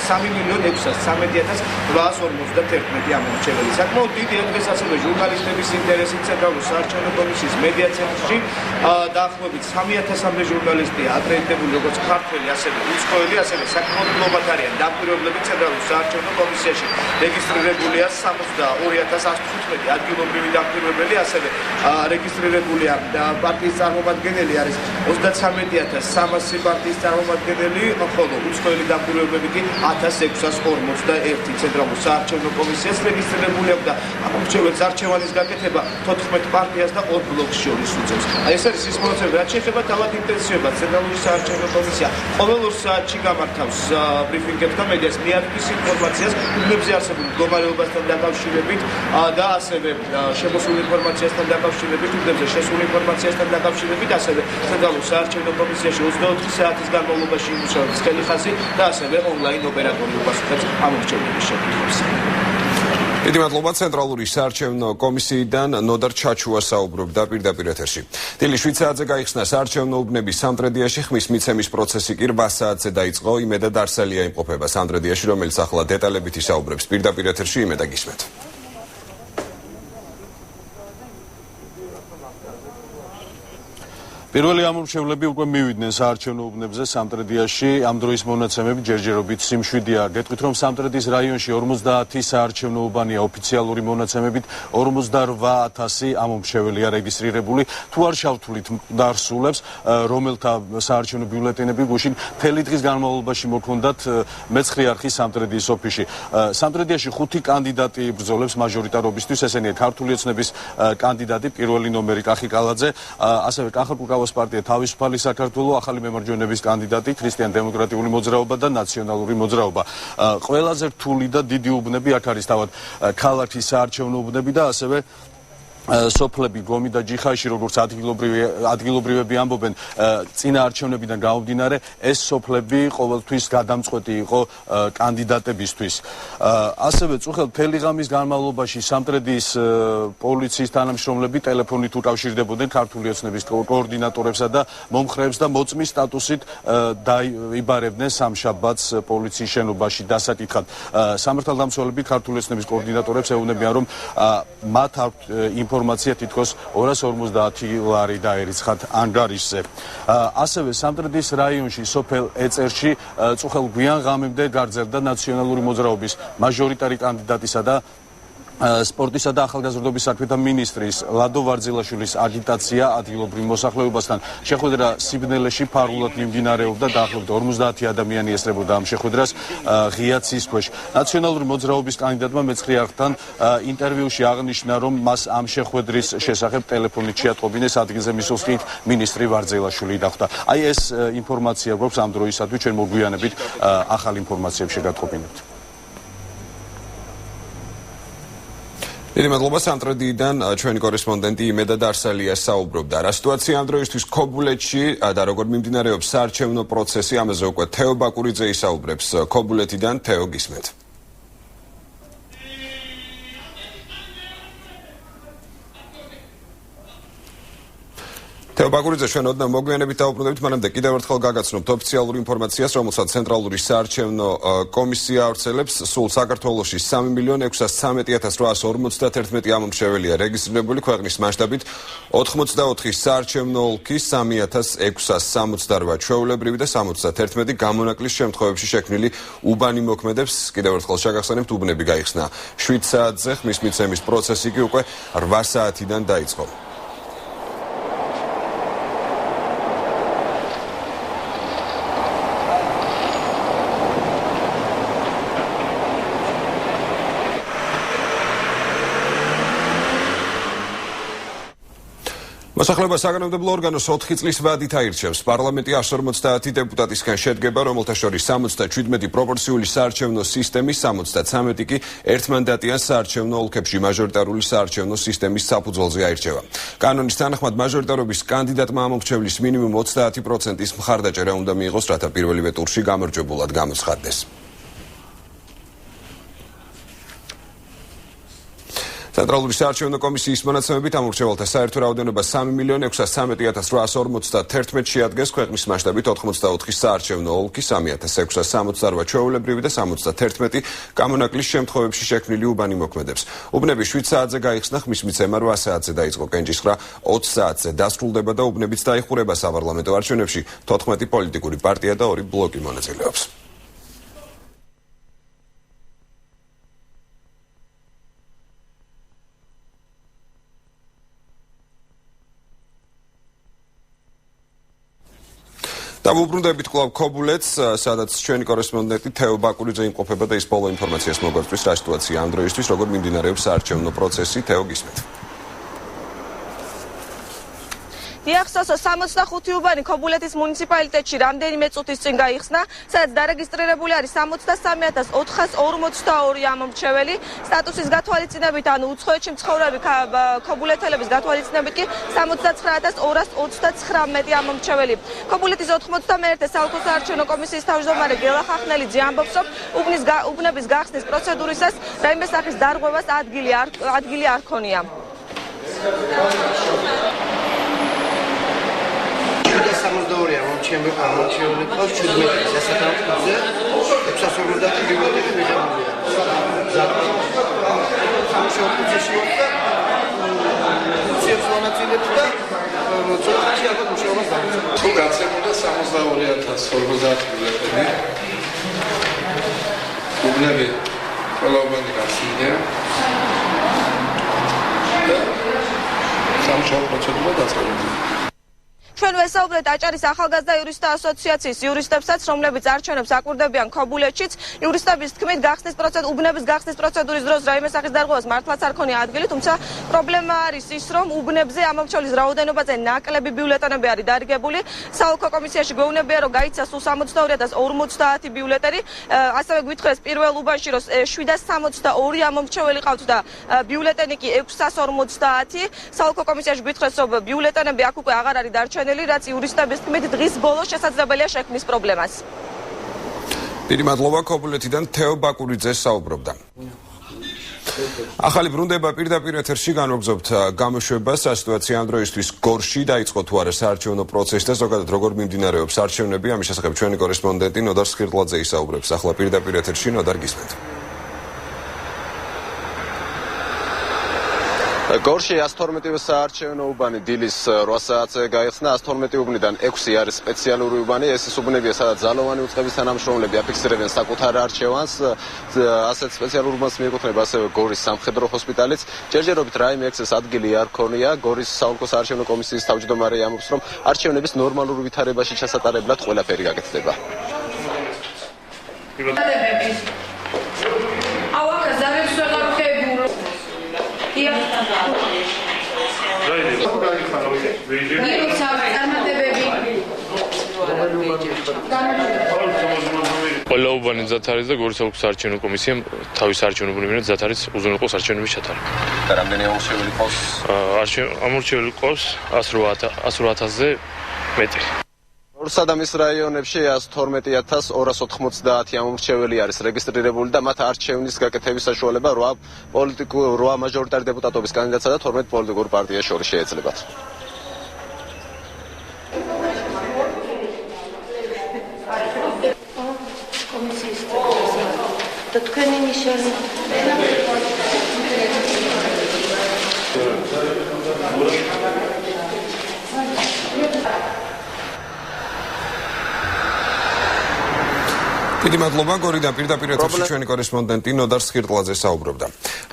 3,613,851 ამომრჩეველი. საკმაოდ დიდია დღეს ასევე ჟურნალისტების ინტერესი ცენტრალურ საარჩევნო კომისიის მედია ცენტრში. დაახლოებით 3000-მდე ჟურნალისტია აკრედიტებული როგორც ქართველი, ასევე უცხოელი, ასევე საკმაოდ მლობად არიან დამკვირვებლები ცენტრალურ საარჩევნო კომისიაში. რეგისტრირებულია 62115 ადგილობრივი დამკვირვებელი, ასევე რეგისტრირებულია პარტიის წარმომადგენელი არის 33300 პარტიის წარმომადგენელი, ხოლო უცხოელი დამკვირვებლები კი 1641 ცენტრალურ საარჩევნო კომისიას რეგისტრირებული აქვს და ამომრჩეველს არჩევანის გაკეთება 14 პარტიას და 2 ბლოკს შორის უწევს. ეს არის ის პროცესი, რაც შეეხება თავად ინტენსივებას. ცენტრალური საარჩევნო კომისია ყოველ 2 საათში გამართავს ბრიფინგებს და მედიას მიაღწევს ინფორმაციას უბნებზე არსებულ მდგომარეობასთან დაკავშირებით და ასევე შემოსულ ინფორმაციასთან დაკავშირებით, უბნებზე შესულ ინფორმაციასთან დაკავშირებით, ასევე ცენტრალურ საარჩევნო კომისიაში 24 საათის განმავლობაში იმუშავებს ხელი ხაზი და ასევე ონლაინ ოპერატორი უპასუხებს ამომრჩევლების შეკითხვებს. დიდი მადლობა ცენტრალური საარჩევნო კომისიიდან ნოდარ ჩაჩუა საუბრობდა პირდაპირ ეთერში. დილი 7 საათზე გაიხსნა საარჩევნო უბნების სამტრედიაში ხმის მიცემის პროცესი კი 8 საათზე დაიწყო. იმედა დარსალია იმყოფება სამტრედიაში, რომელიც ახლა დეტალებით ისაუბრებს პირდაპირ ეთერში. იმედა გისმენთ. პირველი ამომრჩევლები უკვე მივიდნენ საარჩევნო უბნებზე სამტრედიაში. ამ დროის მონაცემები ჯერჯერობით სიმშვიდეა. გეტყვით, რომ სამტრედის რაიონში 50 საარჩევნო უბანია, ოფიციალური მონაცემებით 48000 ამომრჩეველია რეგისტრირებული. თუ არ შავთვლით დარსულებს, რომელთა საარჩევნო ბიულეტენები გუშინ მთელი დღის განმავლობაში მოქონდათ მეცხრე არხის სამტრედიის ოფისში. სამტრედიაში 5 კანდიდატი ბრძოლებს მაჟორიტარობისთვის, ესენია ქართული ოცნების კანდიდატი პირველი ნომერი კახი კალაძე, ასევე კახალ პარტია თავისუფალი საქართველო, ახალი მემარჯვენეების კანდიდატი ქრისტიან-დემოკრატიული მოძრაობა და ნაციონალური მოძრაობა. ყველაზე რთული და დიდი უბნები აქ არის თავად ქალაქის საარჩევნო უბნები და ასევე სოფლები გომი და ჯიხაში, როგორც ადგილობრივები ამბობენ, წინა არჩევნებიდან გამომდინარე, ეს სოფლები ყოველთვის გადამწყვეტი იყო კანდიდატებისთვის. ასევე წუხელ მთელი ღამის განმავლობაში სამტრედიის პოლიციის თანამშრომლები ტელეფონით უკავშირდებოდნენ ქართული ოცნების კოორდინატორებსა და მომხრეებს და მოწმის სტატუსით დაიბარებდნენ სამშაბათს პოლიციის შენობაში დასაკითხად. სამართალდამცველები ქართული ოცნების კოორდინატორებს ეუბნებიან, რომ მათ აქვთ ინფორმაცია თითქოს 250 ლარი დაერიცხათ ანგარიშზე. ასევე სამტრედის რაიონში სოფელ ეწერში წუხელ გვიან ღამემდე გარძელდა ნაციონალური მოძრაობის მაჟორიტარი კანდიდატისა და სპორტისა და ახალგაზრდობის საქმეთა მინისტრის ლადო ვარძილაშვილის აგიტაცია ადგილობრივ მოსახლეობასთან. შეხვედრა სიბნელეში ფარულად მიმდინარეობდა, დაახლოებით 50 ადამიანი ესწრებოდა ამ შეხვედრას ღია ცის ქვეშ. ნაციონალური მოძრაობის კანდიდატმა მეცხრე არხთან ინტერვიუში აღნიშნა, რომ მას ამ შეხვედრის შესახებ ტელეფონით შეატყობინეს, ადგილზე მისულს კი მინისტრი ვარძილაშვილი დახვდა. აი ეს ინფორმაცია გვაქვს ამ დროისათვის, ჩვენ მოგვიანებით ახალ ინფორმაციებს შეგატყობინებთ. დიდი მადლობა სამტრედიდან ჩვენი კორესპონდენტი იმედა დარსალია საუბრობდა. რა სიტუაცია ამ დროისთვის ქობულეთში და როგორ მიმდინარეობს საარჩევნო პროცესი, ამაზე უკვე თეო ბაკურიძე ისაუბრებს ქობულეთიდან. თეო, გისმენთ. თეო ბაკურიძე, ჩვენ ოდნავ მოგვიანებით დავუბრუნდებით, მანამდე კიდევ ერთხელ გაგაცნობთ ოფიციალურ ინფორმაციას, რომელსაც ცენტრალური საარჩევნო კომისია ავრცელებს. სულ საქართველოში 3,113,851 ამომრჩეველია რეგისტრირებული ქვეყნის მასშტაბით. 84 საარჩევნო ოლქი, 3668 ჩვეულებრივი და 71 გამონაკლის შემთხვევებში შექმნილი უბანი მოქმედებს. კიდევ ერთხელ შეგახსენებთ, უბნები გაიხსნა 7 საათზე, ხმის მიცემის პროცესი კი უკვე 8 საათიდან დაიწყო. მოსახლეობას საკანონმდებლო ორგანოს 4 წლის ვადით აირჩევს. პარლამენტი 150 დეპუტატისგან შედგება, რომელთა შორის 77 პროპორციული საარჩევნო სისტემის, 73 კი ერთმანდატიან საარჩევნო ოლქებში მაჟორიტარული საარჩევნო სისტემის საფუძველზე აირჩევა. კანონის თანახმად მაჟორიტარობის კანდიდატმა ამომრჩევლის მინიმუმ 30%-ის მხარდაჭერა უნდა მიიღოს, რათა პირველივე ტურში გამარჯვებულად გამოცხადდეს. ცენტრალური საარჩევნო კომისიის მონაცემებით ამ მრჩეველთა საერთო რაოდენობა 3.613.851 შეადგენს ქვეყნის მასშტაბით 84 საარჩევნო ოლქი, 3.668 ჩვეულებრივი და 71 გამონაკლის შემთხვევებში შექმნილი უბანი მოქმედებს. უბნები 7 საათზე გაიხსნა, ხმის მიცემა 8 საათზე დაიწყო, კენჭისყრა 20 საათზე დასრულდება და უბნებიც დაიხურება. საპარლამენტო არჩევნებში 14 პოლიტიკური პარტია და 2 ბლოკი მონაწილეობს. დავუბრუნდებით კვლავ ქობულეთს, სადაც ჩვენი კორესპონდენტი თეო ბაკურიძე იმყოფება და ის ბოლო ინფორმაციას მოგვაწვის რა სიტუაცია ამ დროისთვის, როგორ მიმდინარეობს საარჩევნო პროცესი. თეო, გისმენთ. დიახსოს 65 უბანი ქობულეთის მუნიციპალიტეტში რამდენიმე წუთის წინ გაიხსნა, სადაც დარეგისტრირებული არის 63442 ამომრჩეველი. სტატუსის გათვალისწინებით, ანუ უცხოეთში მცხოვრები ქობულეთელების გათვალისწინებით კი 79229 ამომრჩეველი. ქობულეთის 91 საოლქო საარჩევნო კომისიის თავმჯდომარე გელა ხახნელიძე ამბობს, რომ უბნების გახსნის პროცედურისას რაიმე სახის დარღვევას ადგილი არ ქონია. სამოცდაორია ამომრჩეველი ყავს 17 სასათაუზე 650 ბიულეტენი მიღებულია. სამშობლოში მოხდა მონაწილეებს და ცოტაში ალბათ მუშაობას დაიწყო. თუ გაცემოდა 62,050 ბიულეტენი. უბნები ყველა უბანი გახსნილია. სამშობლო პროცედურა დაწყებულია. ჩვენ ვესაუბრეთ აჭარის ახალგაზრდა იურისტთა ასოციაციის იურისტებსაც, რომლებიც არჩევნებს აკვირდებიან ქობულეთშიც. იურისტების თქმით, უბნების გახსნის პროცედურის დროს რაიმე სახის დარღვევას მართლაც არ ქონია ადგილი, თუმცა პრობლემა არის ის, რომ უბნებზე ამომრჩევლის რაოდენობაზე ნაკლები ბიულეტენები არის დარიგებული. საოლქო კომისიაში გვეუბნებიან, რომ გაიცა სულ 62050 ბიულეტენი. ასევე გვითხრეს პირველ უბანში, რომ 762 ამომრჩეველი ყავთ და ბიულეტენი კი 650. საოლქო კომისიაში გვითხრეს, რომ ბიულეტენები აქ უკვე აღარ არის დარჩენილი, რაც იურისტების თქმით დღის ბოლოს შესაძლებელია შექმნის პრობლემას. დიდი მადლობა, ქობულეთიდან თეო ბაკურიძე საუბრობდა. ახალი ბრუნდება პირდაპირ ეთერში განვაგრძობთ გამოშვებას. სიტუაცია ამ დროისთვის გორში დაიწყო თუ არა საარჩევნო პროცესი და ზოგადად როგორ მიმდინარეობს არჩევნები, ამის შესახებ ჩვენი კორესპონდენტი ნოდარ სხირტლაძე ისაუბრებს. ახლა პირდაპირ ეთერში ნოდარ, გისმენთ. გორში 112 საარჩევნო უბანი დილის 8 საათზე გაიხსნა. 112 უბნიდან 6 არის სპეციალური უბანი. ეს ის უბნებია, სადაც ძალოვანი უწყების თანამშრომლები აფიქსირებენ საკუთარ არჩევანს. ასეთ სპეციალურ უბანს მიეკუთვნება ასევე გორის სამხედრო ჰოსპიტალიც. ჯერჯერობით რაიმე ექსეს ადგილი არ ქონია. გორის საოლქო საარჩევნო კომისიის თავმჯდომარე ამბობს, რომ არჩევნების ნორმალურ ვითარებაში ჩასატარებლად ყველაფერი გაკეთდება. ყველა უბანი მზად არის და გორის საოლქო საარჩევნო კომისიამ თავის არჩევნო უბნებიდან მზად არის უზრუნველყოს არჩევნების ჩატარება. და რამდენი ამომრჩეველი ყავს? ამომრჩეველი ყავს 108,000-ზე მეტი. ორსა და მის რაიონებში 112,290 ამომრჩეველი არის რეგისტრირებული და მათ არჩევნის გაკეთების საშუალება 8 მაჟორიტარი დეპუტატობის კანდიდატსა და 12 პოლიტიკურ პარტიას შორის შეეძლებათ. და თქვენი ნიშანი დიდი მადლობა, გორიდან პირდაპირ ეთერში ჩვენი კორესპონდენტი ნოდარ სხირტლაძე საუბრობდა.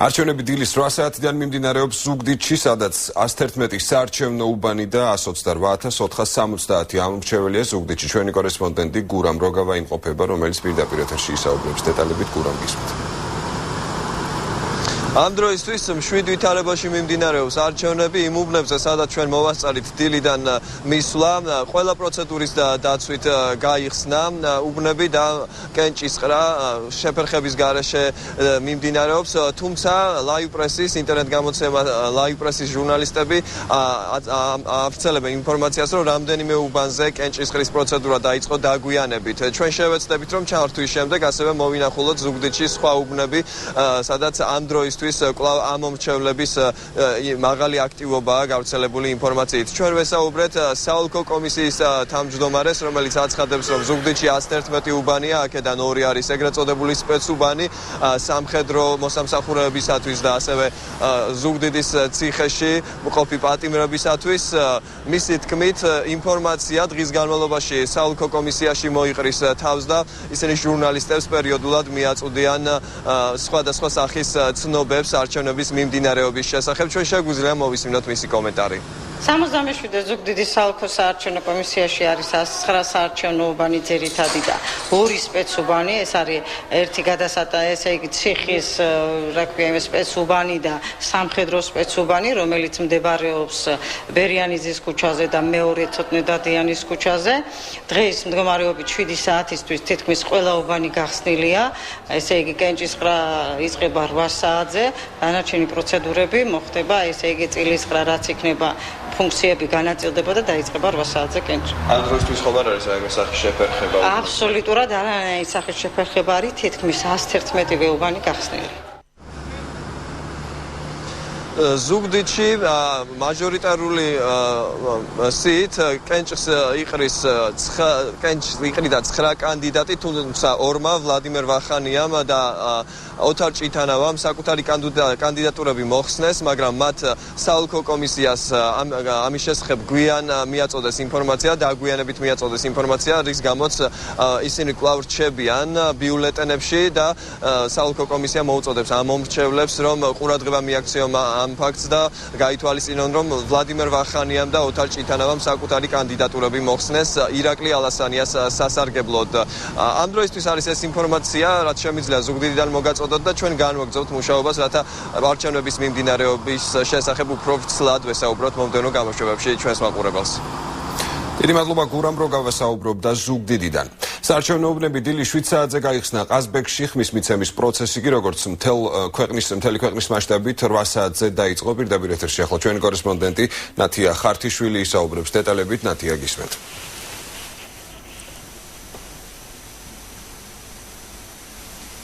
არჩევნები დილის 8 საათიდან მიმდინარეობს ზუგდიდში, სადაც 111 საარჩევნო უბანი და 128,470 ამომრჩეველია. ზუგდიდში ჩვენი კორესპონდენტი გურამ როგავა იმყოფება, რომელიც პირდაპირ ეთერში ისაუბრებს დეტალებით. გურამ, გისმენთ. ამ დროისთვის 7 ვითარებაში მიმდინარეობს არჩევნები იმ უბნებზე, სადაც ჩვენ მოვასწარით დილიდან მისვლა. ყველა პროცედურის დაცვით გაიხსნა უბნები და კენჭისყრა შეფერხების გარეშე მიმდინარეობს. თუმცა ლაივ პრესის, ინტერნეტ გამოცემა ლაივ პრესის ჟურნალისტები აფრთხილებენ ინფორმაციას, რომ რამდენიმე უბანზე კენჭისყრის პროცედურა დაიწყო დაგვიანებით. ჩვენ შევეცდებით, რომ ჩართვის შემდეგ ასევე მოვინახულოთ ზუგდიდში სხვა უბნები, სადაც ამ დროისთვის დღეისათვის კვლავ ამ მომრჩევლების მაღალი აქტივობაა გავრცელებული ინფორმაციით. ჩვენ ვესაუბრეთ საოლქო კომისიის თავმჯდომარეს, რომელიც აცხადებს, რომ ზუგდიდში 111 უბანია, აქედან 2 არის ეგრეთ წოდებული სპეცუბანი სამხედრო მოსამსახურეებისათვის და ასევე ზუგდიდის ციხეში მყოფი პატიმრებისათვის. მისი თქმით, ინფორმაცია დღის განმავლობაში საოლქო კომისიაში მოიყრის თავს და ისინი ჟურნალისტებს პერიოდულად მიაწვდიან სხვადასხვა სახის ცნობებს არჩევნების მიმდინარეობის შესახებ. ჩვენ შეგვიძლია მოვისმინოთ მისი კომენტარი. 77 ზუგდიდის საოლქო საარჩევნო კომისიაში არის 109 საარჩევნო უბანი ძირითადი და 2 სპეცუბანი. ეს არის ერთი ესე იგი ციხის სპეცუბანი და სამხედრო სპეცუბანი, რომელიც მდებარეობს ბერიანიძის ქუჩაზე და მეორე ცოტნე დადიანის ქუჩაზე. დღეს მდგომარეობით 7 საათისთვის თითქმის ყველა უბანი გახსნილია. ესე იგი კენჭისყრა იწყება 8 საათზე, დანარჩენი პროცედურები მოხდება, ესე იგი წილისყრა რაც იქნება ფუნქციები განაწილდება და დაიწყება 8 საათზე კენჭი. ამ დროისთვის ხომ არ არის რაიმე სახის შეფერხება? აბსოლუტურად არანაირი სახის შეფერხება არის, თითქმის 111 უბანი გახსნილი. ზუგდიდში მაჟორიტარული სიით კენჭს იყრიდა 9 კანდიდატი, თუმცა 2-მა ვლადიმერ ვახანიამ და ოთარ ჭიტანავამ საკუთარი კანდიდატურები მოხსნეს, მაგრამ მათ საოლქო კომისიას ამის შესახებ გვიან მიაწოდეს ინფორმაცია, დაგვიანებით მიაწოდეს ინფორმაცია, რის გამოც ისინი კვლავ რჩებიან ბიულეტენებში და საოლქო კომისია მოუწოდებს ამ მომრჩევლებს, რომ ყურადღება მიაქციონ ამ ფაქტს და გაითვალისწინონ, რომ ვლადიმერ ვახანიამ და ოთარ ჭიტანავამ საკუთარი კანდიდატურები მოხსნეს ირაკლი ალასანიას სასარგებლოდ. ამ დროისთვის არის ეს ინფორმაცია, რაც შემიძლია ზუგდიდიდან მოგაწოდოთ და ჩვენ განვაგრძობთ მუშაობას, რათა არჩევნების მიმდინარეობის შესახებ უფრო ვრცლად ვესაუბროთ მომდევნო გამოშვებებში ჩვენს მაყურებელს. დიდი მადლობა გურამ, რომ გავესაუბრობდა ზუგდიდიდან. საარჩევნო უბნები დილის 7 საათზე გაიხსნა ყაზბეგში, ხმის მიცემის პროცესი კი როგორც მთელი ქვეყნის მასშტაბით 8 საათზე დაიწყო. პირდაპირ ეთერში ახლა ჩვენი კორესპონდენტი ნათია ხართიშვილი ისაუბრებს დეტალებით. ნათია, გისმენთ.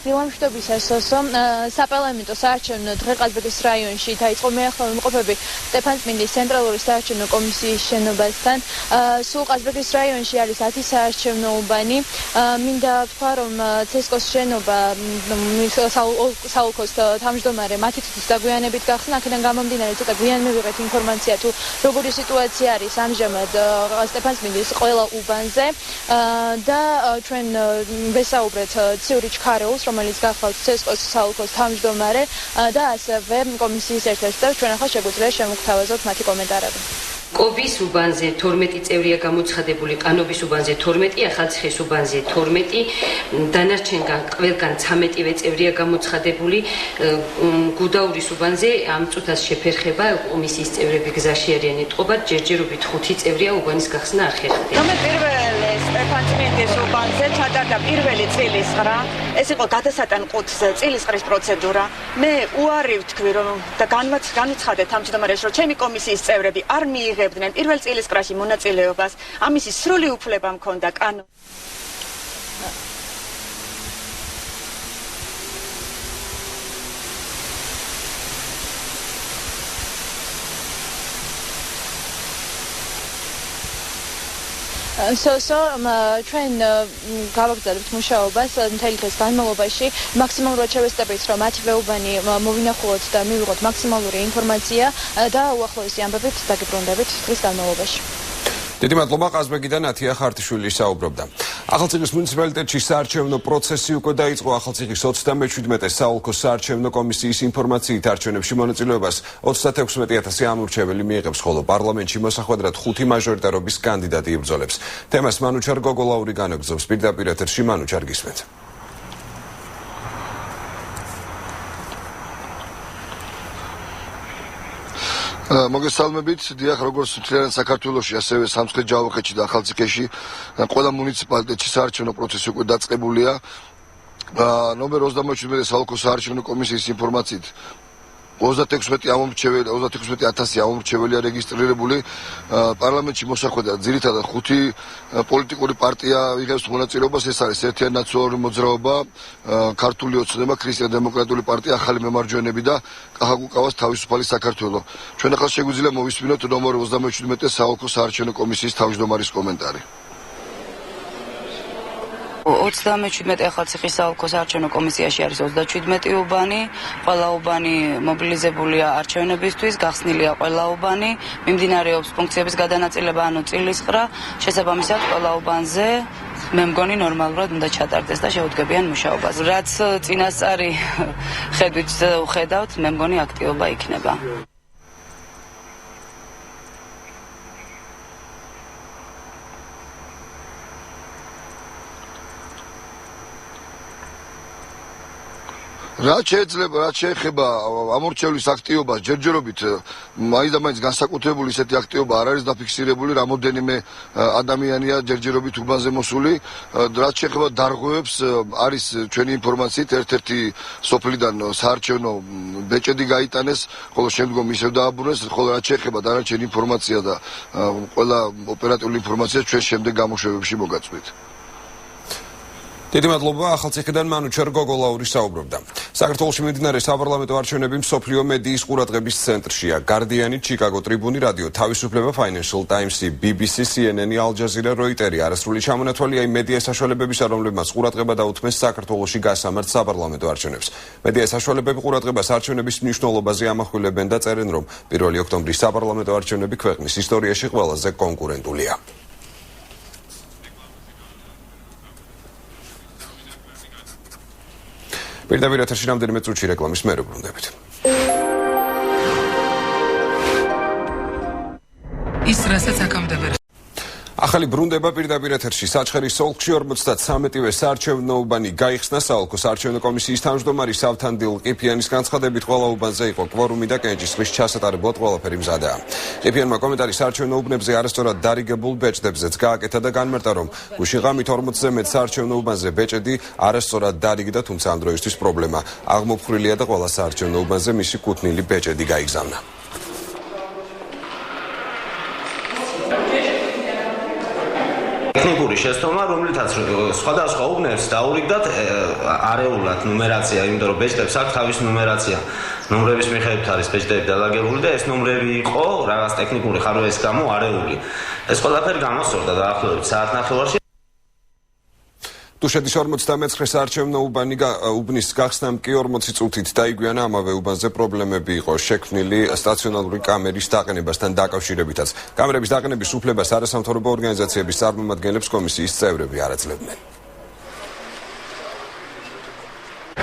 დილამშვიდობის ასოსო საპარლამენტო საარჩევნო დღე ყაზბეგის რაიონში დაიწყო. მე ახლა ვიმყოფები სტეფანწმინდის ცენტრალური საარჩევნო კომისიის შენობასთან. სულ ყაზბეგის რაიონში არის 10 საარჩევნო უბანი. მინდა ვთქვა, რომ ცესკოს შენობა საოლქოს თავმჯდომარე მათი თვითის დაგვიანებით გახსნა. აქედან გამომდინარე ცოტა გვიან მივიღეთ ინფორმაცია თუ როგორი სიტუაცია არის ამჟამად სტეფანწმინდის ყველა უბანზე და ჩვენ ვესაუბრეთ ციური ჩქარეულს, რომელიც გახლავთ ცესკოს საოლქოს თავმჯდომარე და ასევე კომისიის ერთ-ერთ წევრს. ჩვენ ახლა შეგვიძლია შემოგთავაზოთ მათი კომენტარები. კობის უბანზე 12 წევრია გამოცხადებული, ყანობის უბანზე 12, ახალციხის უბანზე 12, დანარჩენგან ყველგან 13-ვე წევრია გამოცხადებული. გუდაურის უბანზე ამ წუთას შეფერხება, კომისიის წევრები გზაში არიან ეტყობა, ჯერჯერობით 5 წევრია უბანის გახსნა არ ხერხდება. მე პირველი სტეფანწმინდის უბანზე ჩატარდა პირველი წილისყრა. ეს იყო გადასატან ყუთზე წილისყრის პროცედურა. მე უარი ვთქვი, რომ და განვაცხადეთ თავმჯდომარეს, რომ ჩემი კომისიის წევრები არ მიიღებდნენ პირველ წილისყრაში მონაწილეობას. ამისი სრული უფლება მქონდა კანონით. ჩვენ გავაგრძელებთ მუშაობას მთელი დღის განმავლობაში. მაქსიმალურად შევესწრებით, რომ მათივე უბანი მოვინახულოთ და მივიღოთ მაქსიმალური ინფორმაცია და უახლოესი ამბებით დაგიბრუნდებით დღის განმავლობაში. დიდი მადლობა. ყაზბეგიდან ნათია ხართიშვილი საუბრობდა. ახალციხის მუნიციპალიტეტში საარჩევნო პროცესი უკვე დაიწყო. ახალციხის 37 საოლქო საარჩევნო კომისიის ინფორმაციით არჩევნებში მონაწილეობას 36,000 ამორჩეველი მიიღებს, ხოლო პარლამენტში მოსახვედრად 5 მაჟორიტარობის კანდიდატი იბრძოლებს. თემას მანუჩარ გოგოლაური განაგზობს. პირდაპირ ეთერში მანუჩარ, გისმენთ. მოგესალმებით. დიახ, როგორც მთლიან საქართველოში, ასევე სამცხე ჯავახეთში და ახალციხეში ყველა მუნიციპალიტეტში საარჩევნო პროცესი უკვე დაწყებულია. ნომერ 37 საოლქო საარჩევნო კომისიის ინფორმაციით 36 ამომრჩეველია რეგისტრირებული პარლამენტში მოსახვედრად ძირითადად 5 პოლიტიკური პარტია იღებს მონაწილეობას ეს არის ერთიანი ნაციონალური მოძრაობა ქართული ოცნება ქრისტიან-დემოკრატიული პარტია ახალი მემარჯვენეები და კახაკუკავას თავისუფალი საქართველო ჩვენ ახლა შეგვიძლია მოვისმინოთ ნომერ 37 საოლქო საარჩევნო კომისიის თავმჯდომარის კომენტარი 37 ახალციხის საოლქო საარჩევნო კომისიაში არის 37 უბანი, ყველა უბანი მობილიზებულია არჩევნებისთვის, გახსნილია ყველა უბანი, მიმდინარეობს ფუნქციების გადანაწილება, ანუ წილისყრა, შესაბამისად ყველა უბანზე მე მგონი ნორმალურად უნდა ჩატარდეს და შეუდგებიან მუშაობას. რაც წინასწარი ხედვით ვხედავთ, მე მგონი აქტივობა იქნება. რაც შეეხება ამორჩევლის აქტივობას ჯერჯერობით მაინც განსაკუთრებული ისეთი აქტივობა არ არის დაფიქსირებული რამოდენიმე ადამიანია ჯერჯერობით უბანზე მოსული რაც შეეხება დარღვევებს არის ჩვენი ინფორმაციით ერთ-ერთი სოფლიდან საარჩევნო ბეჭედი გაიტანეს ხოლო შემდგომ ისევ დააბრუნეს ხოლო რაც შეეხება დანარჩენი ინფორმაცია და ყველა ოპერატიული ინფორმაცია ჩვენ შემდეგ გამოშვებებში მოგაწვით დიდი მადლობა ახალციხიდან მანუ ჩერგოგოლაური საუბრობდა. საქართველოში მიმდინარე საპარლამენტო არჩევნები მსოფლიო მედიის ყურადღების ცენტრშია. გარდიანი, ჩიკაგო ტრიბუნი, რადიო თავისუფლება, Financial Times-ი, BBC, CNN-ი, Al Jazeera, Reuters-ი არასრული ჩამონათვალია იმ მედია საშუალებებისა, რომლებმაც ყურადღება დაუთმეს საქართველოში გასამართ საპარლამენტო არჩევნებს. მედია საშუალებები ყურადღებას არჩევნების მნიშვნელობაზე ამახვილებენ და წერენ, რომ 1 ოქტომბრის საპარლამენტო არჩევნები ქვეყნის ისტორიაში ყველაზე კონკურენტულია. პირდაპირ ეთერში რამდენიმე წუთში რეკლამის მერე ბრუნდებით. ის რასაც აკამდებენ. ახალი ბრუნდება პირდაპირ ეთერში საჩხერის ოლქში 53-ვე საარჩევნო უბანი გაიხსნა საოლქო საარჩევნო კომისიის თავმჯდომარის ავთანდილ ყიფიანის განცხადებით ყველა უბანზე იყო კვორუმი და კენჭისყრის ჩასატარებლად ყველაფერი მზადაა. ყიფიანმა კომენტარი საარჩევნო უბნებზე არასწორად დარიგებულ ბეჭდებზეც გააკეთა და განმარტა რომ გუშინ ღამით 40-ზე მეტ საარჩევნო უბანზე ბეჭედი არასწორად დარიგდა თუმცა ამ დროისთვის პრობლემა აღმოფხრილია და ყველა საარჩევნო უბანზე მისი კუთვნილი ბეჭედი გაიგზავნა. ტექნიკური შეცდომა, რომლითაც სხვადასხვა უბნებს დაურიგდათ არეულად ნუმერაცია, იმიტომ რომ ბეჭდებს აქვს თავისი ნუმერაცია. ნომრების მიხედვით არის ბეჭდები დალაგებული და ეს ნომრები იყო რაღაც ტექნიკური ხარვეის გამო არეული. ეს ყველაფერი გამოსწორდა დაახლოებით საათნახევარში. დუშეთის 59 საარჩევნო უბნის გახსნამ კი 40 წუთით დაიგვიანა ამავე უბანზე პრობლემები იყო შექმნილი სტაციონარული კამერის დაყენებასთან დაკავშირებითაც. კამერების დაყენების უფლებას არასამთავრობო ორგანიზაციების წარმომადგენლებს კომისიის წევრები არ აძლევდნენ.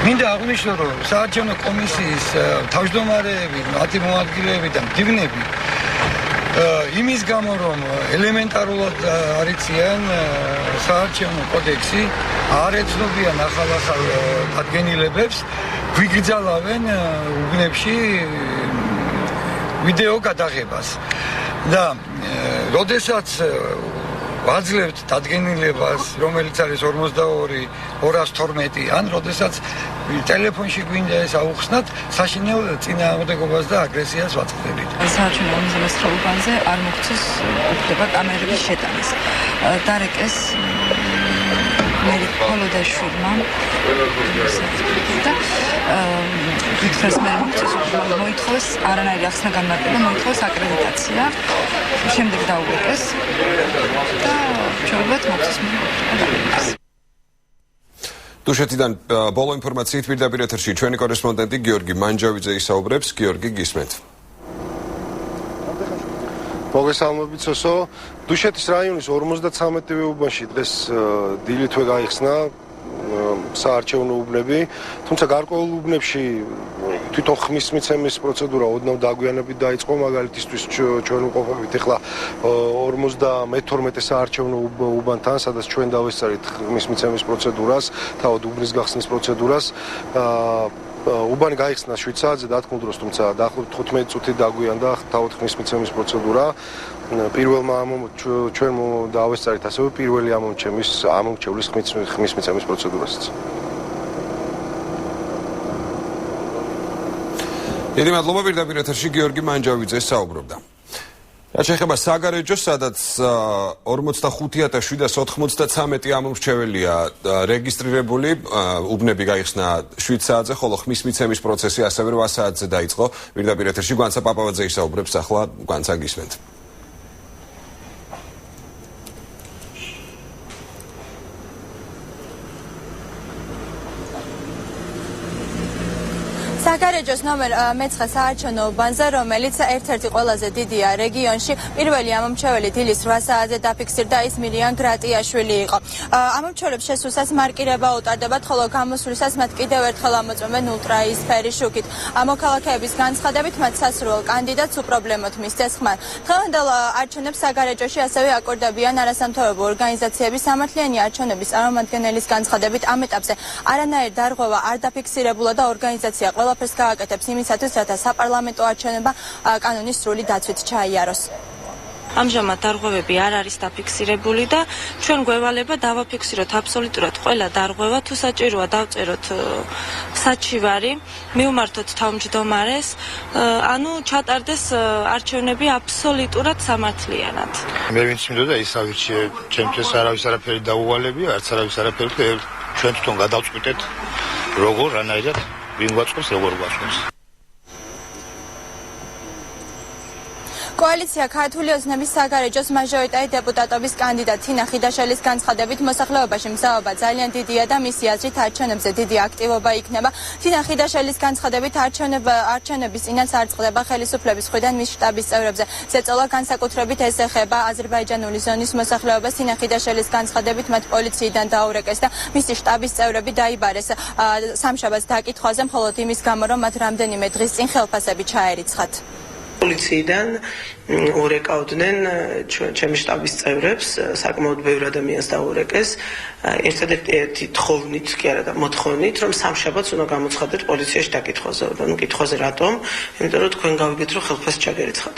მინდა აღნიშნო, რომ საარჩევნო კომისიის თავმჯდომარეები, მათი მოადგილეები და მდივნები იმის გამო რომ ელემენტარულად არიციან საარჩევნო კოდექსი არ ეცნობიან ახალ ადგენილებებს გვიგრძალავენ უბნებში ვიდეო გადაღებას და როდესაც ვაძლევთ დადგენილებას რომელიც არის 42-212 ან როდესაც ტელეფონში გვინდა ეს აუხსნათ საშინელ წინააღმდეგობას და აგრესიას ვაწყდებით. საარჩევნო უმზრუნველყოფა უბანზე არ მოხდეს უფლება კამერების შეტანის. დარეკეს მერიკოლოდაშვილმა და ვიტყეს მე მოითხოვეს არანაირი ახსნა განმარტება, მოითხოვეს აკრედიტაცია. შემდეგ დაუგეკეს და ჩვენებად მოხდეს დუშეთიდან ბოლო ინფორმაციით პირდაპირ ეთერში ჩვენი კორესპონდენტი გიორგი მანჯავიძე ისაუბრებს. გიორგი, გისმენთ. მოგესალმებით სოსო. დუშეთის რაიონის 53-ვე უბანში დღეს დილითვე გაიხსნა საარჩევნო უბნები, თუმცა გარკვეულ უბნებში თვითონ ხმის მიცემის პროცედურა ოდნავ დაგვიანებით დაიწყო, მაგალითისთვის ჩვენ ვყოფებით ახლა 52 საარჩევნო უბანთან, სადაც ჩვენ დავესწარით ხმის მიცემის პროცედურას, თავად უბნის გახსნის პროცედურას. უბანი გაიხსნა 7 საათზე დათქმულ დროს, თუმცა დაახლოებით 15 წუთით დაგვიანდა თავად ხმის მიცემის პროცედურა. პირველმა ჩვენ დავესწარით ასევე პირველი ამომრჩევლის ხმის მიცემის პროცედურასაც. დიდი მადლობა პირდაპირ ეთერში გიორგი მანჯავიძე საუბრობდა. რაც შეეხება საგარეჯოს, სადაც 45793 ამომრჩეველია რეგისტრირებული, უბნები გაიხსნა 7 საათზე, ხოლო ხმის მიცემის პროცესი ასევე 8 საათზე დაიწყო. პირდაპირ ეთერში გვანცა პაპავაძე ისაუბრებს, ახლა გვანცა გისმენთ. საგარეჯოს ნომერ 9 საარჩევნო უბანზე, რომელიც ერთ-ერთი ყველაზე დიდია რეგიონში, პირველი ამომრჩეველი დილის 8 საათზე დაფიქსირდა, ის მირიან გრატიაშვილი იყო. ამომრჩევლებს შესვლისას მარკირება უტარდებათ, ხოლო გამოსვლისას მათ კიდევ ერთხელ ამოწმებენ ულტრაისფერი შუქით. მოქალაქეების განცხადებით, მათ სასურველ კანდიდატს უპრობლემოდ მისცეს ხმა. დღევანდელ არჩევნებს საგარეჯოში ასევე აკორდებიან არასამთავრობო ორგანიზაციების სამართლიანი არჩევნების წარმომადგენლის განცხადებით, ამ ეტაპზე არანაირ დარღვევა არ დაფიქსირებულა და ორგანიზაცია ყველაფერს გააკეთებს იმისათვის, რათა საპარლამენტო არჩევნება კანონის სრული დაცვით ჩაიაროს. ამჟამად დარღვევები არ არის დაფიქსირებული და ჩვენ გვევალება დავაფიქსიროთ აბსოლუტურად ყველა დარღვევა, თუ საჭიროა დავწეროთ საჩივარი, მივმართოთ თავმჯდომარეს, ანუ ჩატარდეს არჩევნები აბსოლუტურად სამართლიანად. მე ვინც მინდოდა ის ავირჩიე, ჩემთვის არავის არაფერი დაუვალებია, არც არავის არაფერი, ჩვენ თვითონ გადავწყვიტეთ როგორ რანაირად ვინ გვაწყობს, როგორ გვაწყობს. კოალიცია ქართული ოცნების საგარეჯოს მაჟორიტარი დეპუტატობის კანდიდატ თინა ხიდაშელის განცხადებით, მოსახლეობაში მზაობა ძალიან დიდია და მისი აზრით არჩევნებზე დიდი აქტივობა იქნება. თინა ხიდაშელის განცხადებით, არჩევნების წინაც არ წყდება ხელისუფლების მხრიდან მის შტაბის წევრებზე ზეწოლა, განსაკუთრებით ეს ეხება აზერბაიჯანული ზონის მოსახლეობას. თინა ხიდაშელის განცხადებით, მათ პოლიციიდან დაურეკეს და მისი შტაბის წევრები დაიბარეს სამშაბათს დაკითხვაზე, მხოლოდ იმის გამო, რომ მათ რამდენიმე დღის წინ ხელფასები ჩაერიცხათ. პოლიციიდან ურეკავდნენ ჩემი შტაბის წევრებს, საკმაოდ ბევრი ადამიანს დაურეკეს. ერთადერთი თხოვნით, კი არა და მოთხოვნით, რომ სამშაბათს უნდა გამოცხადდეთ პოლიციაში დაკითხვაზე. ანუ კითხვაზე რატომ? იმიტომ რომ თქვენ გავიგეთ, რომ ხელფასი ჩაგერიცხათ.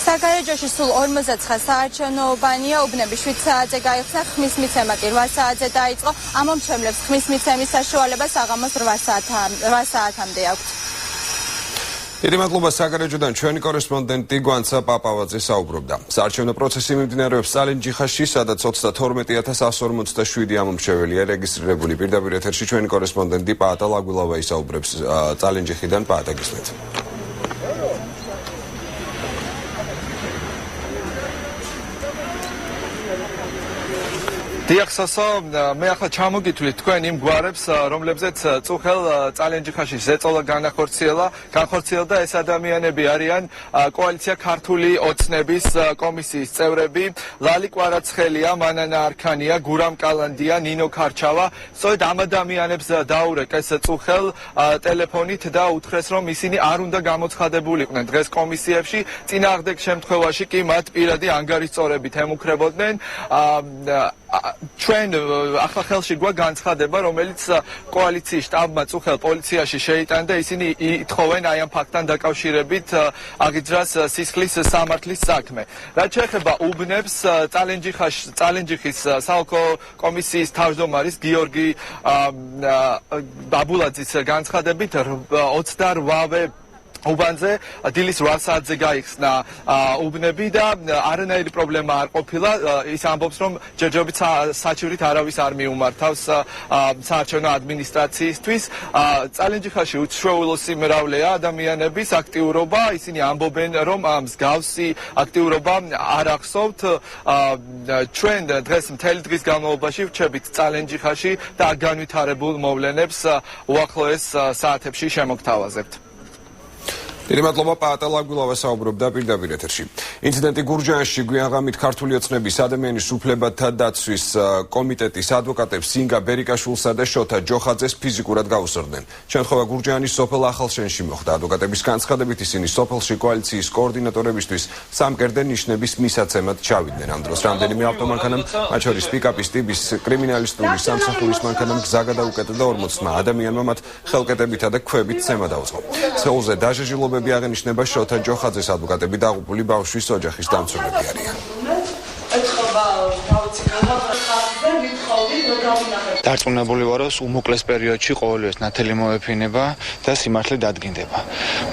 საგარეჯოში სულ 49 საარჩევნო უბანია, უბნები 7 საათზე გაიხსნა, ხმის მიცემა კი 8 საათზე დაიწყო. ამომრჩევლებს ხმის მიცემის საშუალება საღამოს 8 საათამდე აქვთ. დიდი მადლობა საგარეჯოდან ჩვენი კორესპონდენტი გვანცა პაპავაძე საუბრობდა. საარჩევნო პროცესი მიმდინარეობს წალენჯიხაში, სადაც 32147 ამომრჩეველია რეგისტრირებული. პირდაპირ ეთერში ჩვენი კორესპონდენტი პაატა ლაგვილავა ისაუბრებს წალენჯიხიდან. პაატა გისმენთ. დიახ სასო, მე ახლა ჩამოგითვლით თქვენ იმ გვარებს, რომლებზეც წუხელ წალენჯიხაში ზეწოლა განხორციელდა. ეს ადამიანები არიან კოალიცია ქართული ოცნების კომისიის წევრები, ლალი კვარაცხელია, მანანა არქანია, გურამ კალანდია, ნინო ქარჩავა. სწორედ ამ ადამიანებს დაურეკეს წუხელ ტელეფონით და უთხრეს, რომ ისინი არ უნდა გამოცხადებულიყვნენ დღეს კომისიებში, წინააღმდეგ შემთხვევაში კი მათ პირადი ანგარიშწორებით ემუქრებოდნენ. ჩვენ ახლა ხელში გვაქვს განცხადება, რომელიც კოალიციის შტაბმა წუხელ პოლიციაში შეიტანა და ისინი ითხოვენ აი ამ ფაქტთან დაკავშირებით აღიძრას სისხლის სამართლის საქმე. რაც შეეხება უბნებს, წალენჯიხის საოლქო კომისიის თავმჯდომარის გიორგი ბაბულაძის განცხადებით 28-ვე უბანზე დილის 8 საათზე გაიხსნა უბნები და არანაირი პრობლემა არ ყოფილა. ის ამბობს, რომ ჯერჯერობით საჩივრით არავის არ მიუმართავს საარჩევნო ადმინისტრაციისთვის. წალენჯიხაში უჩვეულო სიმრავლეა ადამიანების აქტიურობა, ისინი ამბობენ, რომ მსგავსი აქტიურობა არ ახსოვთ. ჩვენ დღეს მთელი დღის განმავლობაში ვჩებით წალენჯიხაში და განვითარებულ მოვლენებს უახლოეს საათებში შემოგთავაზებთ. დიდი მადლობა პაატა ლაგვილავა საუბრობდა პირდაპირ ეთერში. ინციდენტი გურჯაანში გვიანღამით ქართული ოცნების ადამიანის უფლებათა დაცვის კომიტეტის ადვოკატებს სინგა ბერიკაშვილსა და შოთა ჯოხაძეს ფიზიკურად გაუსწორდნენ. შემთხვევა გურჯაანის სოფელ ახალშენში მოხდა. ადვოკატების განცხადებით ისინი სოფელში კოალიციის კოორდინატორებისთვის სამკერდე ნიშნების მისაცემად ჩავიდნენ. ამ დროს რამდენიმე ავტომანქანამ, მათ შორის პიკაპის ტიპის კრიმინალისტური სამსახურის მანქანამ გზა გადაუკეტა და 40 ადამიანმა მათ ხელკეტებითა და ქვებით ცემა დაუწყო. სეულზე დაჟეჟილობები აღენიშნება შოთა ჯოხაძეს ადვოკატები დაღუპული ბავშვის ოჯახის დამცველები არიან. დარწმუნებული ვარ, რომ უმოკლეს პერიოდში ყოველივეს ნათელი მოეფინება და სიმართლე დადგინდება.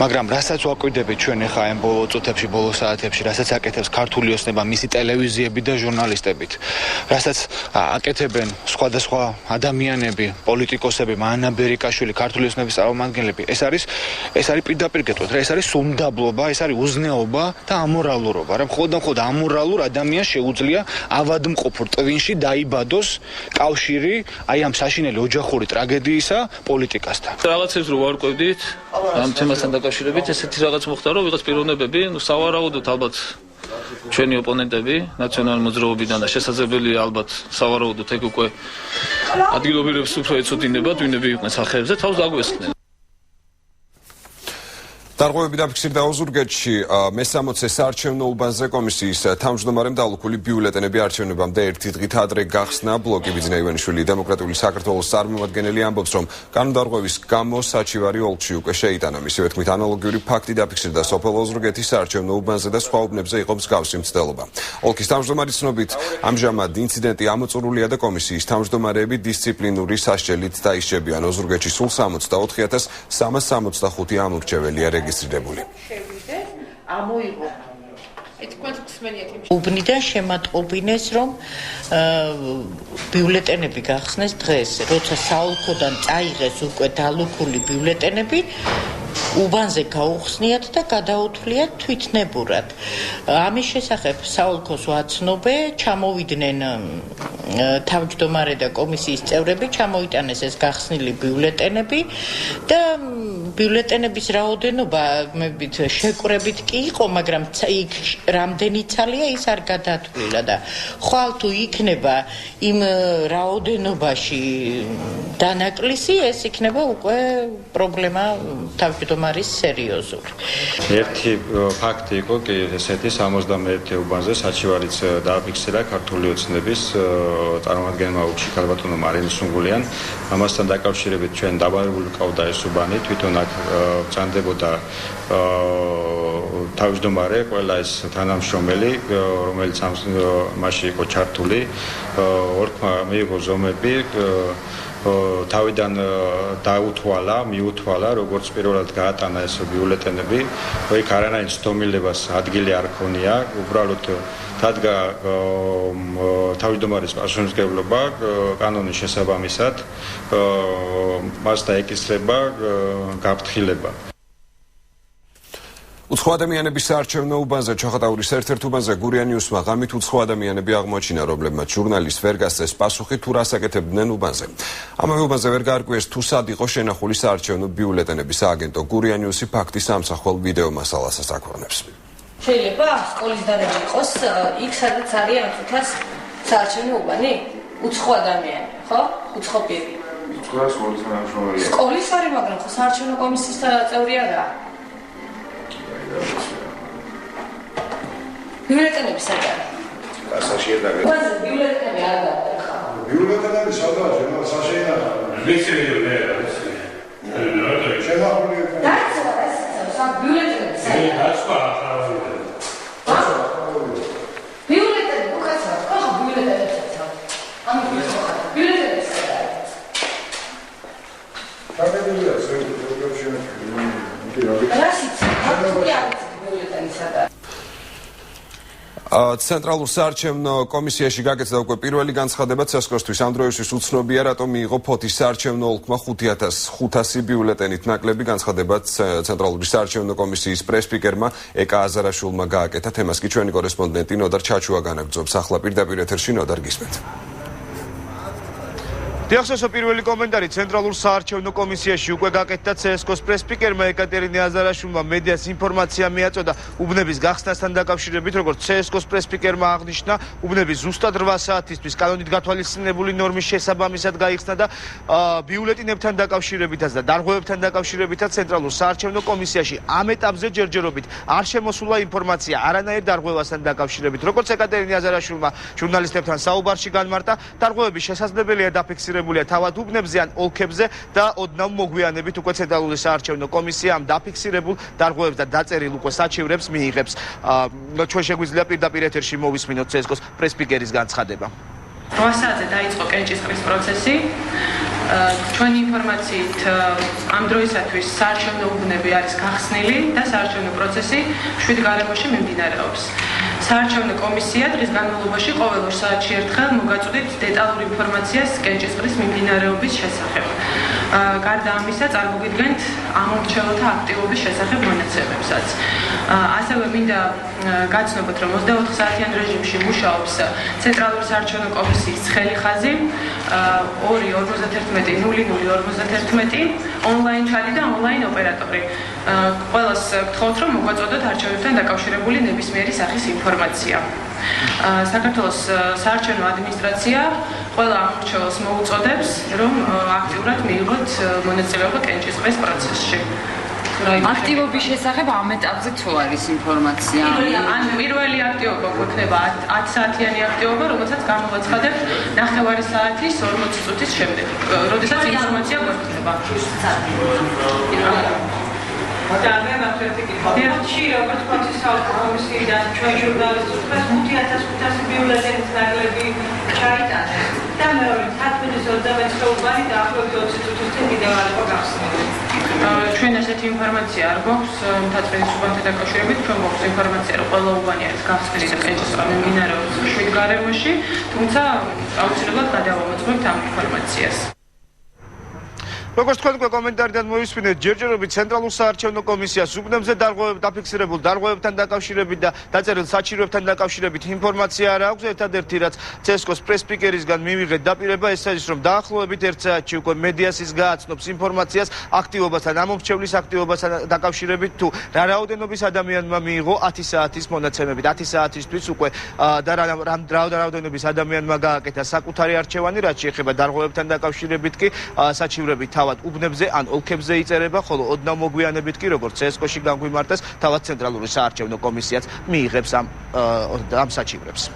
მაგრამ რასაც ვაკვირდებით ჩვენ ახლა ამ ბოლო წუთებში, ბოლო საათებში, რასაც აკეთებს ქართული ოცნება, მისი ტელევიზიები და ჟურნალისტებით, რასაც აკეთებენ სხვადასხვა ადამიანები, პოლიტიკოსები, მანა ბერიკაშვილი, ქართული ოცნების წარმომადგენლები, ეს არის პირდაპირ გეტყვით, რა ეს არის სუნდაბლობა, ეს არის უზნეობა და ამორალურობა. რა მხოლოდ ამორალურ ადამიანს შეუძლია ავადმყოფურ ტვინში დაიბადოს კავშირი აი ამ საშინელი ოჯახური ტრაგედიისა პოლიტიკასთან. რაღაცებს რო ვარკვევდით ამ თემასთან დაკავშირებით, ესეთი რაღაც მოხდა, რომ ვიღაც პიროვნებები, სავარაუდოდ ალბათ ჩვენი ოპონენტები ნაციონალურ მოძრაობიდან და შესაძლებელია ალბათ სავარაუდოდ ეგ უკვე ადგილობრივებს უფრო ეცოდინებათ, ვინები იყვნენ სახეებზე, თავს დაგვესხნენ. დარღვევები დაფიქსირდა ოზურგეთში მე-60 საარჩევნო უბანზე კომისიის თავმჯდომარემ დალუქული ბიულეტენები არჩევნებამდე ერთი დღით ადრე გახსნა. ბლოკი ბიძინა ივანიშვილი დემოკრატიული საქართველოს წარმომადგენელი ამბობს, რომ კანონდარღვევის გამო საჩივარი ოლქში უკვე შეიტანა. მისივე თქმით, ანალოგიური ფაქტი დაფიქსირდა სოფელ ოზურგეთის საარჩევნო უბანზე და სხვა უბნებზე იყო მსგავსი მცდელობა. ოლქის თავმჯდომარის ცნობით, ამჟამად ინციდენტი ამოწურულია და კომისიის თავმჯდომარეები დისციპლინური სასჯელით დაისჯებიან. ოზურგეთში სულ 64,365 ამორჩეველია რეგისტრირებული. უბნიდან შემატყობინეს, რომ ბიულეტენები გახსნეს დღეს, როცა საოლქოდან წაიღეს უკვე დალუქული ბიულეტენები, უბანზე გაუხსნიათ და გადაუთვლიათ თვითნებურად. ამის შესახებ საოლქოს ვაცნობე, ჩამოვიდნენ თავმჯდომარე და კომისიის წევრები, ჩამოიტანეს ეს გახსნილი ბიულეტენები და ბიულეტენების რაოდენობა შეკვრებით კი იყო, მაგრამ იქ რამდენი ცალია ის არ გადათვლილა და ხვალ თუ იქნება იმ რაოდენობაში დანაკლისი, ეს იქნება უკვე პრობლემა თავმჯდომარის სერიოზული. ერთი ფაქტი იყო კი ესეთი 71 უბანზე საჩივარიც დააფიქსირა ქართული ოცნების წარმომადგენელმა უბში ქალბატონო მარინა სუნგულიან. ამასთან დაკავშირებით ჩვენ დაბანებული ყავდა ეს უბანი, თვითონ აქ ბრძანდებოდა თავმჯდომარე, ყველა ეს თანამშრომელი, რომელიც მასში იყო ჩართული, ორქმა მიიღო ზომები, თავიდან მიუთვალა, როგორც პირველად გაატანა ეს ბიულეტენები, იქ არანაირ ცდომილებას ადგილი არ ქონია, უბრალოდ დადგა თავმჯდომარის პასუხისმგებლობა კანონის შესაბამისად, მას დაეკისრება გაფრთხილება. უცხო ადამიანების საარჩევნო უბანზე ჩოხატაურის ერთ-ერთ უბანზე გურიანიუსმა ღამით უცხო ადამიანები აღმოაჩინა, რომლებმაც ჟურნალისტს ვერ გასცეს პასუხი თუ რას აკეთებდნენ უბანზე. ამავე უბანზე ვერ გაარკვიეს თუ სად იყო შენახული საარჩევნო ბიულეტენების სააგენტო. გურიანიუსი ფაქტის ამსახველ ვიდეო მასალასაც აქვეყნებს. შეიძლება სკოლის დარაჯი იყოს იქ სადაც არის ამ თვითას საარჩევნო უბანი? უცხო ადამიანი, ხო? უცხო პირი. სკოლის თანამშრომელი. სკოლის არის, მაგრამ ხო საარჩევნო კომისიის წევრი არაა. ბიულეტენები სად არის? სასაშიერ დაგეთ. ბიულეტენები არ დაგეხა. ბიულეტენები სად არის? სასაშიერ არა. ვიცი მე. შენახული. დაიწყო ეს ბიულეტენები სად არის? დაიწყო ბიულეტენები უკაცრავ. ხო, ბიულეტენები სად არის? ამ ბიულეტენები სად არის? დაგებია ცენტრალურ საარჩევნო კომისიაში გაკეთდა უკვე პირველი განცხადება ცესკოსთვის. ამ დროისთვის უცნობია, რატომ მიიღო ფოთის საარჩევნო ოლქმა 5500 ბიულეტენით ნაკლები. განცხადება ცენტრალური საარჩევნო კომისიის პრესპიკერმა ეკა აზარაშვილმა გააკეთა. თემას კი ჩვენი კორესპონდენტი ნოდარ ჩაჩუა განაგრძობს. ახლა პირდაპირ ეთერში ნოდარ გისმენთ. დიახსესო პირველი კომენტარი ცენტრალურ საარჩევნო კომისიაში უკვე გაკეთდა CSKO-ს პრესპიკერმა ეკატერინე აზარაშვილმა მედიას ინფორმაცია მიაწოდა უბნების გახსნასთან დაკავშირებით, როგორც CSKO-ს პრესპიკერმა აღნიშნა, უბნები ზუსტად 8 საათისთვის კანონით გათვალისწინებული ნორმის შესაბამისად გაიხსნა და ბიულეტენებთან დაკავშირებითაც და დარღვევებთან დაკავშირებითაც ცენტრალურ საარჩევნო კომისიაში ამ ეტაპზე ჯერჯერობით არ შემოსულა ინფორმაცია არანაირ დარღვევასთან დაკავშირებით. როგორც ეკატერინე აზარაშვილმა ჟურნალისტებთან საუბარში განმარტა, დარღვევები შესაძლებელია დაფიქსირდეს დაფიქსირებულია თავად უბნებზე ან ოლქებზე და ოდნავ მოგვიანებით უკვე ცენტრალური საარჩევნო კომისია ამ დაფიქსირებულ დარღვევებს და დაწერილ უკვე საჩივრებს მიიღებს. ჩვენ შეგვიძლია პირდაპირ ეთერში მოვისმინოთ CSKO-ს პრესპიკერის განცხადება. 8 საათზე დაიწყო კენჭისყრის პროცესი. ჩვენი ინფორმაციით ამ დროისათვის საარჩევნო უბნები არის გახსნილი და საარჩევნო პროცესი 7 გარემოში მიმდინარეობს. საარჩევნო კომისია დღის განმავლობაში ყოველ 2 საათში ერთხელ მოგაწვდით დეტალურ ინფორმაციას კენჭისყრის მიმდინარეობის შესახებ. გარდა ამისა, წარმოგიდგენთ ამომრჩეველთა აქტივობის შესახებ მონაცემებსაც. ასევე მინდა გაცნობოთ, რომ 24 საათიან რეჟიმში მუშაობს ცენტრალური საარჩევნო კომისიის ცხელი ხაზი 2-51-00-51 ონლაინ ჩატი და ონლაინ ოპერატორი. ყველას გთხოვთ, რომ მოგვაწოდოთ არჩევნებთან დაკავშირებული ნებისმიერი სახის ინფორმაცია. საქართველოს საარჩევნო ადმინისტრაცია ყველა ამორჩეველს მოუწოდებს, რომ აქტიურად მიიღოთ მონაწილეობა კენჭისყრის პროცესში. აქტივობის შესახებ ამ ეტაპზე თუ არის ინფორმაცია? პირველი აქტივობა გვექნება 10 საათიანი აქტივობა, რომელსაც გამოვაცხადებთ 9 საათის 40 წუთის შემდეგ, როდესაც ინფორმაცია გვექნება. და მე მართლაც ერთი როგორც კონსულტაციის კომისიიდან ჩვენ ჟურნალისტებს 5500 ბიულეტენის ნაკლები ჩაიტანეს და მეორე 11-29 უბანი დაახლოებით 20 წუთის წინ კიდევ არ იყო გახსნილი. ჩვენ ესეთი ინფორმაცია არ გვაქვს მთაწმინდის უბანთან დაკავშირებით, ჩვენ გვაქვს ინფორმაცია, რომ ყველა უბანი არის გახსნილი და კენჭისყრა მიმდინარეობს 7 გარემოში, თუმცა აუცილებლად გადავამოწმებთ ამ ინფორმაციას. როგორც თქვენ უკვე კომენტარიდან მოვისმინეთ, ჯერჯერობით ცენტრალურ საარჩევნო კომისიას უბნებზე დაფიქსირებულ დარღვევებთან დაკავშირებით და დაწერილ საჩივრებთან დაკავშირებით ინფორმაცია არ აქვს. ერთადერთი რაც CSKO-ს პრესპიკერისგან მივიღეთ დაპირება, ეს არის, რომ დაახლოებით 1 საათში უკვე მედიას ის გააცნობს ინფორმაციას აქტივობასთან, ამომრჩევლის აქტივობასთან დაკავშირებით თუ რა რაოდენობის ადამიანმა მიიღო 10 საათის მონაცემებით. 10 საათისთვის უკვე და რა რაოდენობის ადამიანმა გააკეთა საკუთარი არჩევანი, რაც შეეხება დარღვევებთან დაკავშირებით კი საჩივრებით უბნებზე ან ოლქებზე იწერება, ხოლო ოდნავ მოგვიანებით კი როგორც CSKO-ში განგვიმართეს, თავად ცენტრალური საარჩევნო კომისიაც მიიღებს ამ საჩივრებს.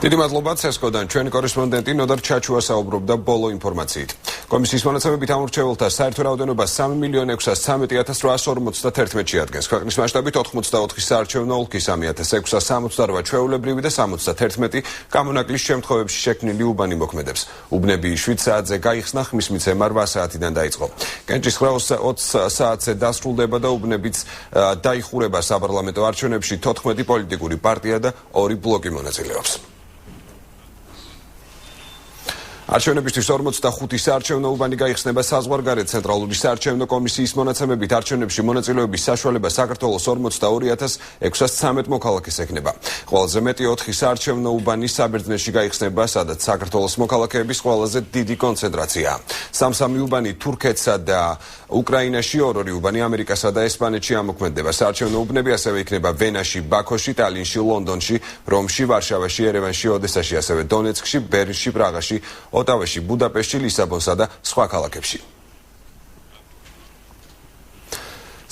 დიდი მადლობა CSKO-დან ჩვენი კორესპონდენტი ნოდარ ჩაჩუა საუბრობდა ბოლო ინფორმაციით. კომისიის მონაცემებით ამორჩეველთა საერთო რაოდენობა 3.601.841-ში ადგენს. ქვეყნის მასშტაბით 84 საარჩევნო ოლქი 3668 ჩვეულებრივი და 71 გამონაკლის შემთხვევებში შექმნილი უბანი მოქმედებს. უბნები 7 საათზე გაიხსნა, ხმის მიცემა 8 საათიდან დაიწყო. კენჭისყრა 20 საათზე დასრულდება და უბნებიც დაიხურება საპარლამენტო არჩევნებში 14 პოლიტიკური პარტია და 2 ბლოკი მონაწილეობს. არჩევნებისთვის 45 საარჩევნო უბანი გაიხსნება საზღვარგარეთ. ცენტრალური საარჩევნო კომისიის მონაცემებით არჩევნებში მონაწილეობის საშუალება საქართველოს 42,613 მოქალაქეს ექნება. ყველაზე მეტი 4 საარჩევნო უბანი საბერძნეთში გაიხსნება, სადაც საქართველოს მოქალაქეების ყველაზე დიდი კონცენტრაციაა. 3 უბანი თურქეთსა და უკრაინაში, 2 უბანი ამერიკასა და ესპანეთში ამოქმედება. საარჩევნო უბნები ასევე იქნება ვენაში, ბაქოში, ტალინში, ლონდონში, რომში, ვარშავაში, ერევანში, ოდესაში, ასევე დონეცკში, ბერნში, პრაღაში, ოტავაში, ბუდაპეშტში, ლისაბონსა და სხვა ქალაქებში.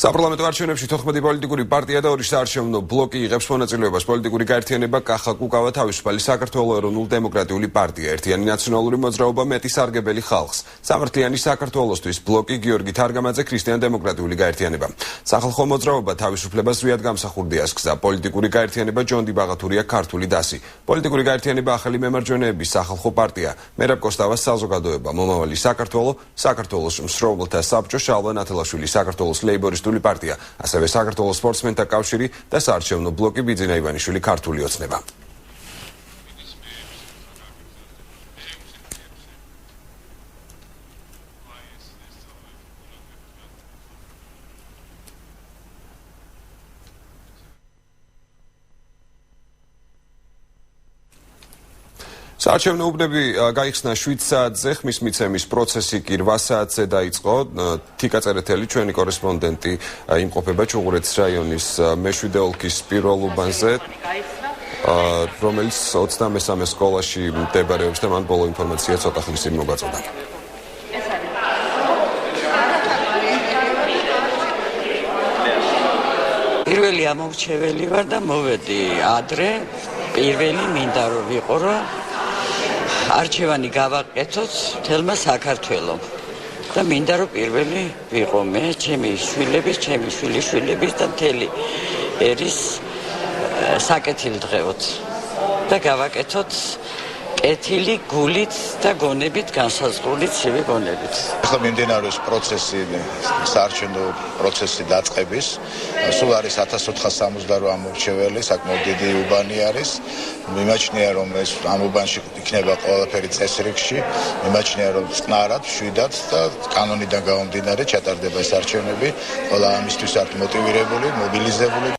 საპარლამენტო არჩევნებში 14 პოლიტიკური პარტია და 2 საარჩევნო ბლოკი იღებს მონაწილეობას. პოლიტიკური გაერთიანება კახაკუკავა, თავისუფალი საქართველო, ეროვნულ დემოკრატიული პარტია, ერთიანი ნაციონალური მოძრაობა, მეტი სარგებელი ხალხს, სამართლიანი საქართველოსთვის ბლოკი, გიორგი თარგამაძე, ქრისტიან-დემოკრატიული გაერთიანება, სახალხო მოძრაობა, თავისუფლება, ზვიად გამსახურდიას გზა, პოლიტიკური გაერთიანება, ჯონდი ბაღათურია, ქართული დასი, პოლიტიკური გაერთიანება, ახალი მემარჯვენეების სახალხო პარტია, მერაბ კოსტავას საზოგადოება, მომავალი საქართველო, საქართველოს მსროლელთა საბჭო, შალვა ნათელაშვილი, საქართველოს ლეიბორისტული პარტია, ასევე საქართველოს სპორტსმენთა კავშირი და საარჩევნო ბლოკი ბიძინა ივანიშვილი ქართული ოცნება. საარჩევნო უბნები გაიხსნა 7 საათზე, ხმის მიცემის პროცესი კი 8 საათზე დაიწყო. თიკა წერეთელი, ჩვენი კორესპონდენტი, იმყოფება ჩუღურეთის რაიონის მე-7 ოლქის პირველ უბანზე, რომელიც 23 სკოლაში მდებარეობს და მან ბოლო ინფორმაცია ცოტა ხნის წინ მოგვაწოდა. პირველი ამორჩეველი ვარ და მოვედი ადრე. პირველი მინდა რომ ვიყო, რომ არჩევანი გავაკეთოთ მთელმა საქართველომ. და მინდა რომ პირველი ვიყო მე, ჩემი შვილების, ჩემი შვილიშვილების და მთელი ერის საკეთილდღეოდ. და გავაკეთოთ კეთილი გულით და გონებით განსაზღვრული ცივი გონებით. ახლა მიმდინარეობს პროცესი, საარჩევნო პროცესი დაწყების. სულ არის 1468 ამორჩეველი, საკმაოდ დიდი უბანი არის. მიმაჩნია რომ ეს ამ უბანში იქნება ყველაფერი წესრიგში, მიმაჩნია რომ წყნარად, მშვიდად და კანონიდან გამომდინარე ჩატარდება ეს არჩევნები, ყველა ამისთვის არის მოტივირებული, მობილიზებული.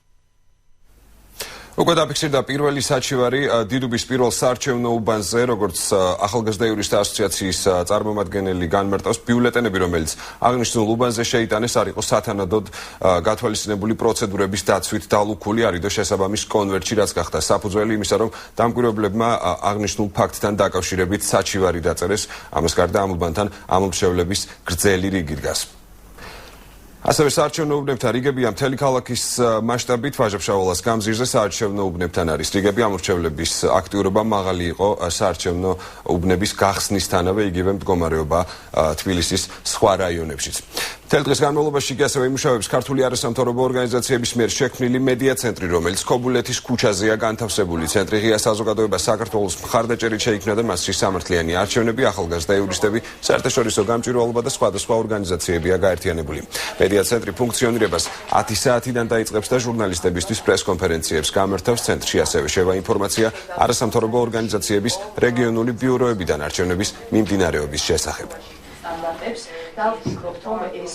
უკვე დაფიქსირდა პირველი საჩივარი დიდუბის პირველ საარჩევნო უბანზე, როგორც ახალგაზრდა იურისტთა ასოციაციის წარმომადგენელი განმარტავს, ბიულეტენები, რომელიც აღნიშნულ უბანზე შეიტანეს, არ იყო სათანადოდ გათვალისწინებული პროცედურების დაცვით დალუქული, არიდო შესაბამის კონვერტში, რაც გახდა საფუძველი იმისა, რომ დამკვირვებლებმა აღნიშნულ ფაქტთან დაკავშირებით საჩივარი დაწერეს. ამას გარდა ამ უბანთან ამომრჩევლების გრძელი რიგი დგას. ასევე საარჩევნო უბნებთან რიგებია მთელი ქალაქის მასშტაბით, ვაჟა-ფშაველას გამზირზე საარჩევნო უბნებთან არის რიგები, ამორჩევლების აქტიურობა მაღალი იყო საარჩევნო უბნების გახსნისთანავე, იგივე მდგომარეობა თბილისის სხვა რაიონებშიც. მთელი დღის განმავლობაში კი ასევე იმუშავებს ქართული არასამთავრობო ორგანიზაციების მიერ შექმნილი მედია ცენტრი, რომელიც ქობულეთის ქუჩაზეა განთავსებული. ცენტრი ღია საზოგადოება საქართველოს მხარდაჭერით შეიქმნა და მასში სამართლიანი არჩევნები, ახალგაზრდა იურისტები, საერთაშორისო გამჭვირვალობა და სხვადასხვა ორგანიზაციებია გაერთიანებული. მედია ცენტრი ფუნქციონირებას 10 საათიდან დაიწყებს და ჟურნალისტებისთვის პრესკონფერენციებს გამართავს. ცენტრში ასევე შევა ინფორმაცია არასამთავრობო ორგანიზაციების რეგიონული ბიუროებიდან არჩევნების მიმდინარეობის შესახებ. და ვფიქრობ, რომ ეს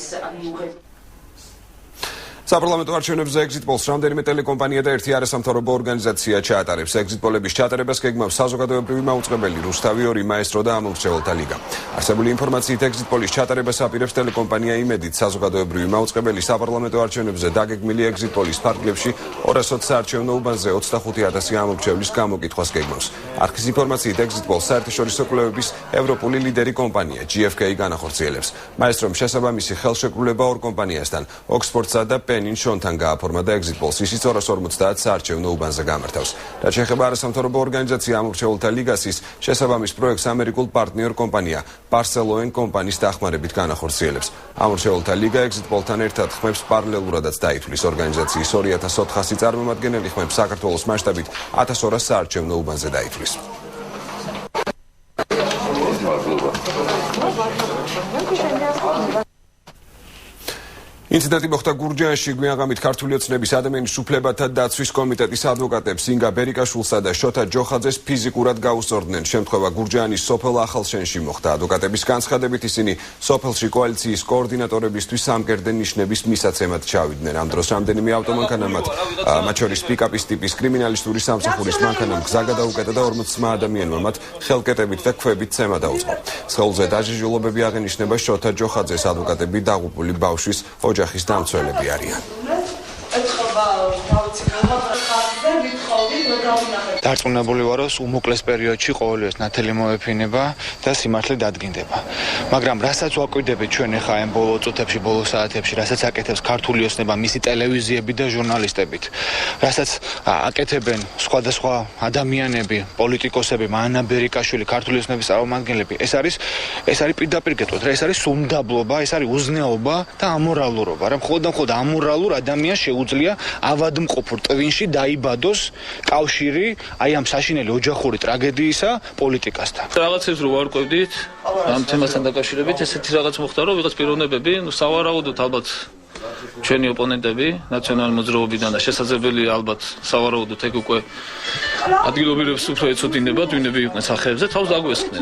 საპარლამენტო არჩევნებზე ეგზიტ პოლს რამდენიმე ტელეკომპანია და ერთი არასამთავრობო ორგანიზაცია ჩაატარებს. ეგზიტ პოლების ჩატარებას გეგმავს საზოგადოებრივი მაუწყებელი, რუსთავი 2, მაესტრო და ამომრჩეველთა ლიგა. არსებული ინფორმაციით ეგზიტ პოლის ჩატარებას აპირებს ტელეკომპანია იმედით. საზოგადოებრივი მაუწყებელი საპარლამენტო არჩევნებზე დაგეგმილი ეგზიტ პოლის ფარგლებში 200 საარჩევნო უბანზე 25,000 ამომრჩევლის გამოკითხვას გეგმავს. არქის ინფორმაციით ეგზიტ პოლს საერთაშორისო კვლევების ევროპული ლიდერი კომპანია GfK განახორციელებს. მაესტრომ შესაბამისი ხელშეკრულება ორ კომპანიასთან, ოქსფორდსა და ნინშონთან გააფორმა და ეგზიტ პოლს ისიც 250 საარჩევნო უბანზე გამართავს. რაც შეეხება არასამთავრობო ორგანიზაცია ამორჩეველთა ლიგასის შესაბამის პროექტს ამერიკულ პარტნიორ კომპანია Barcelona კომპანიის დახმარებით განახორციელებს. ამორჩეველთა ლიგა ეგზიტ პოლთან ერთად ხმებს პარალელურადაც დაითვლის. ორგანიზაციის 2400 წარმომადგენელი ხმებს საქართველოს მასშტაბით 1200 საარჩევნო უბანზე დაითვლის. ინციდენტი მოხდა გურჯაანში. გვიანღამით ქართული ოცნების ადამიანის უფლებათა დაცვის კომიტეტის ადვოკატებს ინგა ბერიკაშვილსა და შოთა ჯოხაძეს ფიზიკურად გაუსწორდნენ. შემთხვევა გურჯაანის სოფელ ახალშენში მოხდა. ადვოკატების განცხადებით ისინი სოფელში კოალიციის კოორდინატორებისთვის სამკერდე ნიშნების მისაცემად ჩავიდნენ. ამ დროს რამდენიმე ავტომანქანამ მათ შორის პიკაპის ტიპის კრიმინალისტური სამსახურის მანქანამ გზა გადაუკეტა და 40 ადამიანმა მათ ხელკეტებით და ქვებით ცემა დაუწყო. სხეულზე დაჟიჟულობები აღენიშნება შოთა ჯოხაძეს. ადვოკატები დაღუპული ბავშვის ოჯახის დამცველები არიან. დარწმუნებული ვარ, რომ უმოკლეს პერიოდში ყოველივეს ნათელი მოეფინება და სიმართლე დადგინდება. მაგრამ რასაც ვაკვირდებით ჩვენ ახლა ამ ბოლო წუთებში, ბოლო საათებში, რასაც აკეთებს ქართული ოცნება, მისი ტელევიზიები და ჟურნალისტებით, რასაც აკეთებენ სხვადასხვა ადამიანები, პოლიტიკოსები, მანა ბერიკაშვილი, ქართული ოცნების წარმომადგენლები, ეს არის პირდაპირ გეტყვით, რა ეს არის სუნდაბლობა, ეს არის უზნეობა და ამორალურობა. რა მხოლოდ ამორალურ ადამიანს შეუძლია ავადმყოფურ ტვინში დაიბადოს კავშირი აი ამ საშინელი ოჯახური ტრაგედიისა პოლიტიკასთან. რაღაცებს რო ვარკვევდით ამ თემასთან დაკავშირებით, ესეთი რაღაც მოხდა, რომ ვიღაც პიროვნებები, სავარაუდოდ ალბათ ჩვენი ოპონენტები ნაციონალური მოძრაობიდან და შესაძლებელია ალბათ სავარაუდოდ ეგ უკვე ადგილობრივებს უფრო ეცოდინებათ, ვინები იყვნენ სახეებზე, თავს დაგვესხნენ.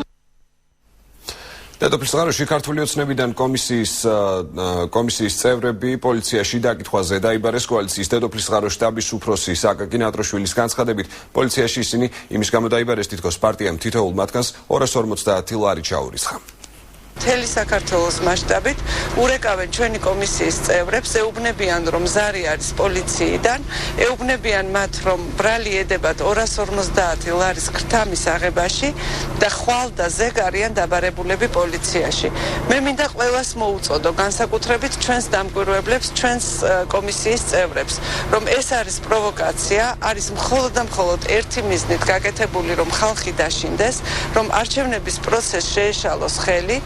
დედოფლის წყაროში ქართული ოცნებიდან კომისიის წევრები პოლიციაში დაკითხვაზე დაიბარეს. კოალიციის დედოფლის წყაროს შტაბის უფროსი საკაკი ნატროშვილის განცხადებით, პოლიციაში ისინი იმის გამო დაიბარეს, თითქოს პარტიამ თითოეულ მათგანს 250 ლარი ჩაურისხა. მთელი საქართველოს მასშტაბით ურეკავენ ჩვენი კომისიის წევრებს, ეუბნებიან, რომ ზარი არის პოლიციიდან, ეუბნებიან მათ, რომ ბრალი ედებათ 250 ლარის ქრთამის აღებაში და ხვალ და ზეგ არიან დაბარებულები პოლიციაში. მე მინდა ყველას მოუწოდო, განსაკუთრებით ჩვენს დამკვირვებლებს, ჩვენს კომისიის წევრებს, რომ ეს არის პროვოკაცია, არის მხოლოდ და მხოლოდ ერთი მიზნით გაკეთებული, რომ ხალხი დაშინდეს, რომ არჩევნების პროცესს შეეშალოს ხელი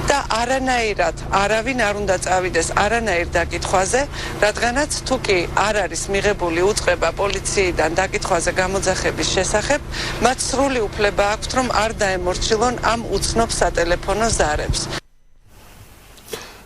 და არანაირად არავინ არ უნდა წავიდეს არანაირ დაკითხვაზე, რადგანაც თუ კი არ არის მიღებული უწყება პოლიციიდან დაკითხვაზე გამოძახების შესახებ, მათ სრული უფლება აქვთ, რომ არ დაემორჩილონ ამ უცნობ სატელეფონო ზარებს.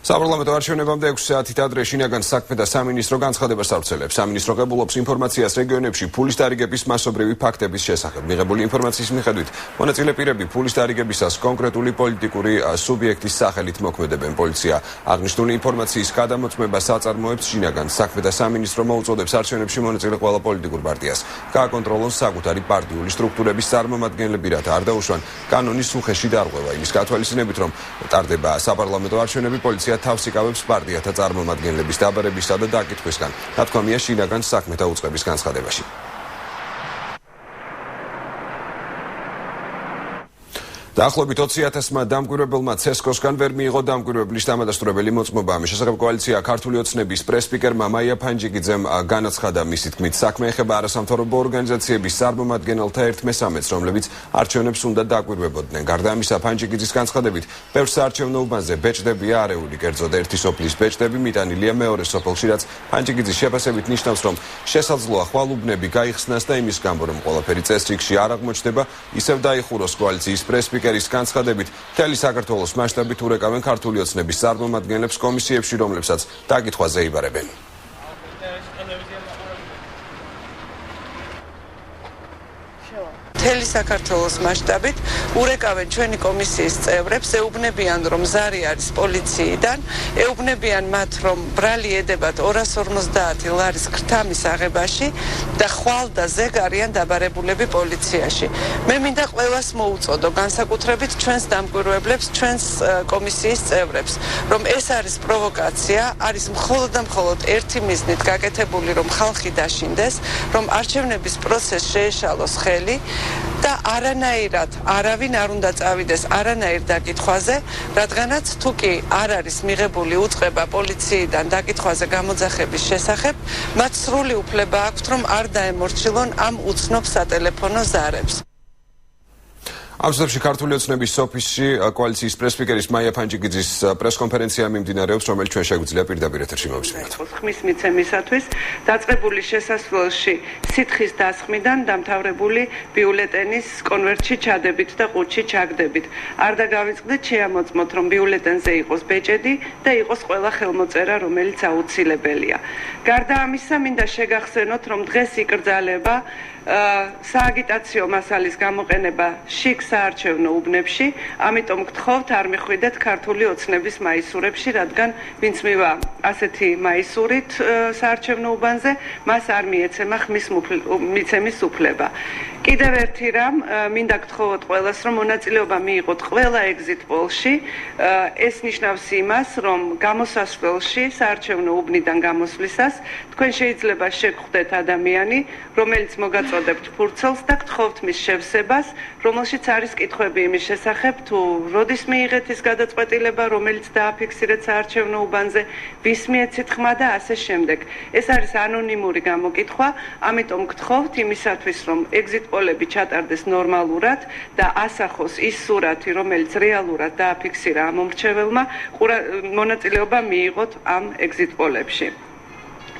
საპარლამენტო არჩევნებამდე 6 საათით ადრე შინაგან საქმეთა სამინისტრო განცხადებას ავრცელებს. სამინისტრო ღებულობს ინფორმაციას რეგიონებში ფულის დარიგების მასობრივი ფაქტების შესახებ. მიღებული ინფორმაციის მიხედვით, მონაწილე პირები ფულის დარიგებისას კონკრეტული პოლიტიკური სუბიექტის სახელით მოქმედებენ. პოლიცია აღნიშნული ინფორმაციის გადამოწმებას აწარმოებს შინაგან საქმეთა სამინისტრო მოუწოდებს არჩევნებში მონაწილე ყველა პოლიტიკურ პარტიას გააკონტროლონ საკუთარი პარტიული სტრუქტურების წარმომადგენლები, რათა არ დაუშვან კანონის უხეში დარღვევა. იმის გათვალისწინებით, რომ ტარდება საპარლამენტო არჩევნები, პოლიცია თავს იკავებს პარტიათა წარმომადგენლების დაბარებისა და დაკითხვისგან. ნათქვამია შინაგან საქმეთა უწყების განცხადებაში. დაახლოებით 20,000-მა დამკვირვებელმა ცესკოსგან ვერ მიიღო დამკვირვებლის დამადასტურებელი მოწმობა. ამის შესახებ კოალიცია ქართული ოცნების პრეს-სპიკერმა მაია ფანჯიკიძემ განაცხადა, მისი თქმით, საქმე ეხება არასამთავრობო ორგანიზაციების წარმომადგენელთა 1/3-ს, რომლებიც არჩევნებს უნდა დაკვირვებოდნენ. გარდა ამისა, ფანჯიკიძის განცხადებით, ბევრ საარჩევნო უბანზე ბეჭდებია არეული, კერძოდ ერთი სოფლის ბეჭდები მიტანილია მეორე სოფელში, რაც ფანჯიკიძის შეფასებით ნიშნავს, რომ შესაძლოა ხვალ უბნები გაიხსნას და იმის გამო, რომ ყველაფერი წესრიგში არ აღმოჩნდება, ისევ დაიხუროს კოალიციის პრეს-სპიკერი სპიკერის განცხადებით, მთელი საქართველოს მასშტაბით ურეკავენ ქართული ოცნების წარმომადგენლებს კომისიებში, რომლებსაც დაკითხვაზე იბარებენ. მთელი საქართველოს მასშტაბით ურეკავენ ჩვენი კომისიის წევრებს, ეუბნებიან, რომ ზარი არის პოლიციიდან, ეუბნებიან მათ, რომ ბრალი ედებათ 250 ლარის ქრთამის აღებაში და ხვალ და ზეგ არიან დაბარებულები პოლიციაში. მე მინდა ყველას მოუწოდო, განსაკუთრებით ჩვენს დამკვირვებლებს, ჩვენს კომისიის წევრებს, რომ ეს არის პროვოკაცია, არის მხოლოდ და მხოლოდ ერთი მიზნით გაკეთებული, რომ ხალხი დაშინდეს, რომ არჩევნების პროცესს შეეშალოს ხელი და არანაირად არავინ არ უნდა წავიდეს არანაირ დაკითხვაზე, რადგანაც თუ კი არ არის მიღებული უწყება პოლიციიდან დაკითხვაზე გამოძახების შესახებ, მათ სრული უფლება აქვთ, რომ არ დაემორჩილონ ამ უცნობ სატელეფონო ზარებს. ამ ზრდებში ქართული ოცნების ოფისში კოალიციის პრეს-სპიკერის მაია ფანჯიკიძის პრეს-კონფერენცია მიმდინარეობს, რომელიც ჩვენ შეგვიძლია პირდაპირ ეთერში მოვისმინოთ. ხმის მიცემისათვის დაწყებული შესასვლელში სითხის დასხმიდან დამთავრებული ბიულეტენის კონვერტში ჩადებით და ყუთში ჩაგდებით. არ დაგავიწყდეთ, შეამოწმოთ, რომ ბიულეტენზე იყოს ბეჭედი და იყოს ყველა ხელმოწერა, რომელიც აუცილებელია. გარდა ამისა, მინდა შეგახსენოთ, რომ დღეს იკრძალება სააგიტაციო მასალის გამოყენება შიგ საარჩევნო უბნებში, ამიტომ გთხოვთ არ მიხვიდეთ ქართული ოცნების მაისურებში, რადგან ვინც მივა ასეთი მაისურით საარჩევნო უბანზე, მას არ მიეცემა ხმის მიცემის უფლება. კიდევ ერთი რამ, მინდა გთხოვოთ ყველას, რომ მონაწილეობა მიიღოთ ყველა ეგზიტ პოლში. ეს ნიშნავს იმას, რომ გამოსასვლელში საარჩევნო უბნიდან გამოსვლისას თქვენ შეიძლება შეგხვდეთ ადამიანი, რომელიც მოგაწოდებთ ფურცელს და გთხოვთ მის შევსებას, რომელშიც არის კითხვები იმის შესახებ, თუ როდის მიიღეთ ის გადაწყვეტილება, რომელიც დააფიქსირეთ საარჩევნო უბანზე, ვის მიეცით ხმა და ასე შემდეგ. ეს არის ანონიმური გამოკითხვა, ამიტომ გთხოვთ იმისათვის, რომ ეგზიტ პოლები ჩატარდეს ნორმალურად და ასახოს ის სურათი, რომელიც რეალურად დააფიქსირა ამ მომრჩეველმა, მონაწილეობა მიიღოთ ამ ეგზიტ პოლებში.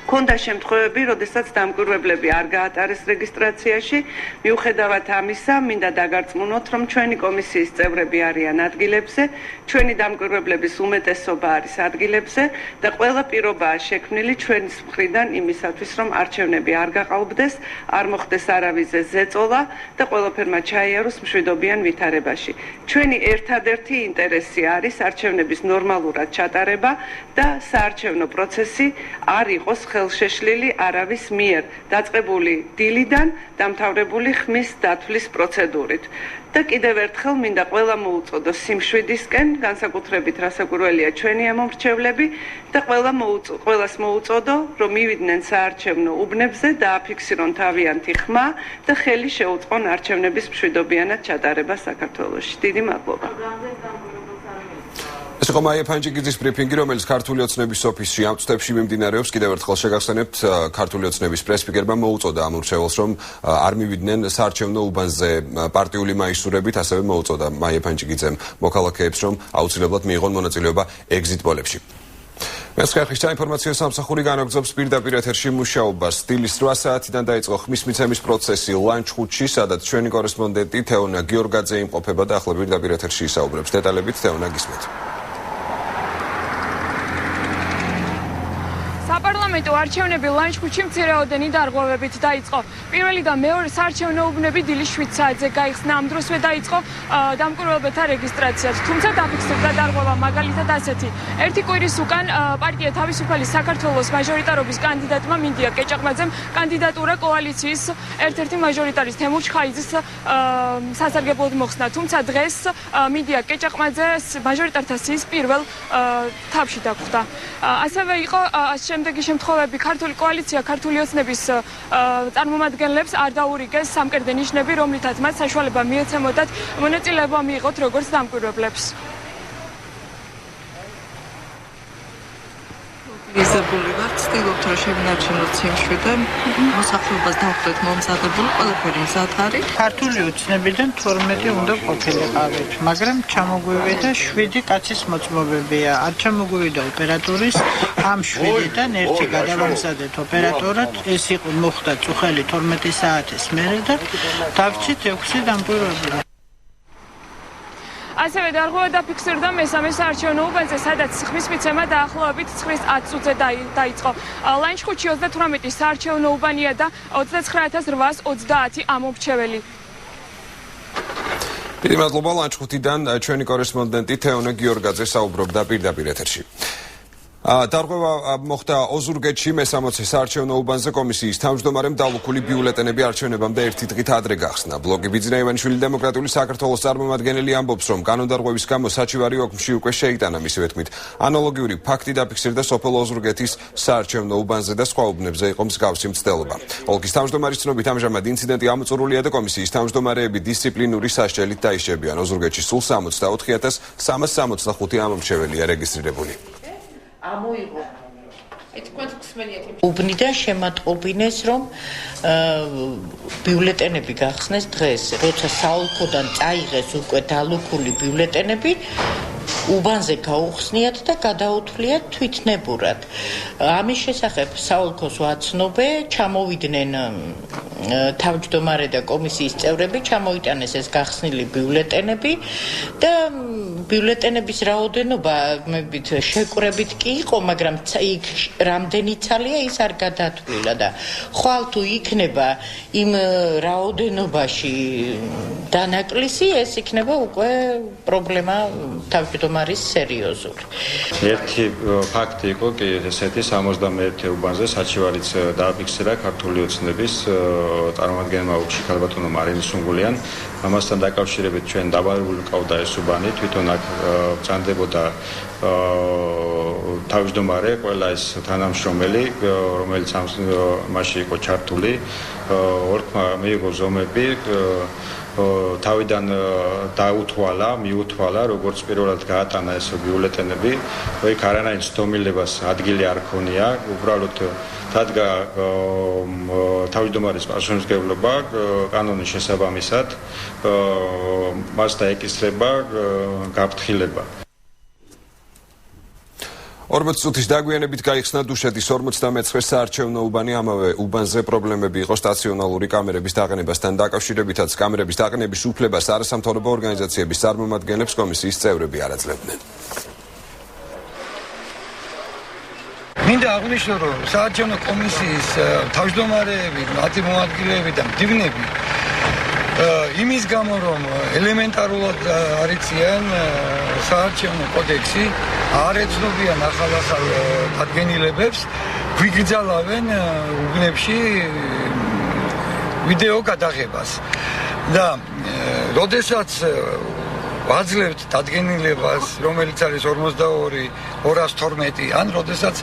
ქონდა შემთხვევები, როდესაც დამკვირვებლები არ გაატარეს რეგისტრაციაში, მიუხედავად ამისა, მინდა დაგარწმუნოთ, რომ ჩვენი კომისიის წევრები არიან ადგილებზე, ჩვენი დამკვირვებლების უმეტესობა არის ადგილებზე და ყველა პირობაა შექმნილი ჩვენის მხრიდან იმისათვის, რომ არჩევნები არ გაყალბდეს, არ მოხდეს არავიზე ზეწოლა და ყველაფერმა ჩაიაროს მშვიდობიან ვითარებაში. ჩვენი ერთადერთი ინტერესი არის არჩევნების ნორმალურად ჩატარება და საარჩევნო პროცესი არ იყოს ხელშეშლილი არავის მიერ დაწყებული დილიდან დამთავრებული ხმის დათვლის პროცედურით. და კიდევ ერთხელ მინდა ყველა მოუწოდო სიმშვიდისკენ, განსაკუთრებით რასაკვირველია ჩვენი ამომრჩევლები და ყველას მოუწოდო, რომ მივიდნენ საარჩევნო უბნებზე, დააფიქსირონ თავიანთი ხმა და ხელი შეუწყონ არჩევნების მშვიდობიანად ჩატარებას საქართველოში. დიდი მადლობა. ეს იყო მაია ფანჯიგიძის ბრიფინგი, რომელიც ქართული ოცნების ოფისში ამ წუთებში მიმდინარეობს. კიდევ ერთხელ შეგახსენებთ, ქართული ოცნების პრესპიკერმა მოუწოდა ამორჩეველს, რომ არ მივიდნენ საარჩევნო უბანზე პარტიული მაისურებით, ასევე მოუწოდა მაია ფანჯიგიძემ მოქალაქეებს, რომ აუცილებლად მიიღონ მონაწილეობა ეგზიტ პოლებში. მეცხრე საინფორმაციო სამსახური განაგრძობს პირდაპირ ეთერში მუშაობას. დილის 8 საათიდან დაიწყო ხმის მიცემის პროცესი ლანჩხუთში, სადაც ჩვენი კორესპონდენტი თეონა გიორგაძე იმყოფება და ახლა პირდაპირ ეთერში ისაუბრებს. დეტალებით თეონა გისმენთ. საპარლამენტო არჩევნები ლანჩხუთში მცირეოდენი დარღვევებით დაიწყო. პირველი და მეორე საარჩევნო უბნები დილის 7 საათზე გაიხსნა. ამ დროსვე დაიწყო დამკვირვებელთა რეგისტრაციაც. თუმცა დაფიქსირდა დარღვევა მაგალითად ასეთი. ერთი კვირის უკან პარტია თავისუფალი საქართველოს მაჟორიტარობის კანდიდატმა მინდია კეჭაყმაძემ კანდიდატურა კოალიციის ერთ-ერთი მაჟორიტარის თემურ ჩხაიძის სასარგებლოდ მოხსნა. თუმცა დღეს მინდია კეჭაყმაძეს მაჟორიტართა სიის პირველ თამში დაგვხვდა. ასევე იყო შემდეგი შემთხვევები. ქართული კოალიცია ქართული ოცნების წარმომადგენლებს არ დაურიგეს სამკერდე ნიშნები, რომლითაც მათ საშუალება მიეცემოდათ მონაწილეობა მიიღოთ როგორც დამკვირვებლებს. იზებული ვარ, ვცდილობთ რომ შევინარჩუნოთ სიმშვიდე, მოსახლეობას დავხვდეთ მომზადებული, ყველაფერი მზად არის. ქართული ოცნებიდან 12 უნდა ყოფილიყავით, მაგრამ ჩამოგვივიდა 7 კაცის მოწმობებია. არ ჩამოგვივიდა ოპერატორის ამ 7-დან ერთი გადავამზადეთ ოპერატორად, ეს იყო მოხდა წუხელი 12 საათის მერე და დავჭით 6 დამკვირვებლი. ასევე დარღვევა დაფიქსირდა მესამე საარჩევნო უბანზე, სადაც ხმის მიცემა დაახლოებით 9 წუთზე დაიწყო. ლანჩხუთში 38 საარჩევნო უბანია და 29830 ამომრჩეველი. დიდი მადლობა ლანჩხუთიდან ჩვენი კორესპონდენტი თეონა გიორგაძე საუბრობდა პირდაპირ ეთერში. დარღვევა მოხდა ოზურგეთში მე-60 საარჩევნო უბანზე კომისიის თავმჯდომარემ დალუქული ბიულეტენები არჩევნებამდე ერთი დღით ადრე გახსნა. ბლოკი ბიძინა ივანიშვილი დემოკრატიული საქართველოს წარმომადგენელი ამბობს, რომ კანონდარღვევის გამო საჩივარი ოქმში უკვე შეიტანა. მისივე თქმით, ანალოგიური ფაქტი დაფიქსირდა სოფელ ოზურგეთის საარჩევნო უბანზე და სხვა უბნებზე იყო მსგავსი მცდელობა. ოლქის თავმჯდომარის ცნობით ამჟამად ინციდენტი ამოწურულია და კომისიის თავმჯდომარეები დისციპლინური სასჯელით დაიშებიან. ოზურგეთში სულ 64365 ამომრჩეველია რეგისტრირებული. ამოიღო უბნიდან შემატყობინეს, რომ ბიულეტენები გახსნეს დღეს, როცა საოლქოდან წაიღეს უკვე დალუქული ბიულეტენები, უბანზე გაუხსნიათ და გადაუთვლიათ თვითნებურად. ამის შესახებ საოლქოს ვაცნობე, ჩამოვიდნენ თავმჯდომარე და კომისიის წევრები, ჩამოიტანეს ეს გახსნილი ბიულეტენები და ბიულეტენების რაოდენობა შეკვრებით კი იყო, მაგრამ იქ რამდენი ცალია ის არ გადათვლილა და ხვალ თუ იქნება იმ რაოდენობაში დანაკლისი, ეს იქნება უკვე პრობლემა თავმჯდომარის სერიოზული. ერთი ფაქტი იყო კი ესეთი 71 უბანზე საჩივარიც დააფიქსირა ქართული ოცნების წარმომადგენელმა უბში ქალბატონო მარინე სუნგულიან. ამასთან დაკავშირებით ჩვენ დაბარებული ყავდა ეს უბანი, თვითონ აქ ბრძანდებოდა თავმჯდომარე, ყველა ეს თანამშრომელი, რომელიც მასში იყო ჩართული, ორქმა მიიღო ზომები, თავიდან მიუთვალა, როგორც პირველად გაატანა ეს ბიულეტენები, იქ არანაირ ცდომილებას ადგილი არ ქონია, უბრალოდ დადგა თავმჯდომარის პასუხისმგებლობა კანონის შესაბამისად, მას დაეკისრება გაფრთხილება. 40 წუთის დაგვიანებით გაიხსნა დუშეთის 59 საარჩევნო უბანი. ამავე უბანზე პრობლემები იყო სტაციონალური კამერების დაყენებასთან დაკავშირებითაც. კამერების დაყენების უფლებას არასამთავრობო ორგანიზაციების წარმომადგენლებს კომისიის წევრები არ აძლევდნენ. მინდა აღვნიშნო, რომ საარჩევნო კომისიის თავმჯდომარეები, მათი მოადგილეები და მდივნები იმის გამო, რომ ელემენტარულად არიციან საარჩევნო კოდექსი, არ ეცნობიან ახალ დადგენილებებს გვიგრძალავენ უბნებში ვიდეო გადაღებას და როდესაც ვაძლევთ დადგენილებას, რომელიც არის 42 212, ან როდესაც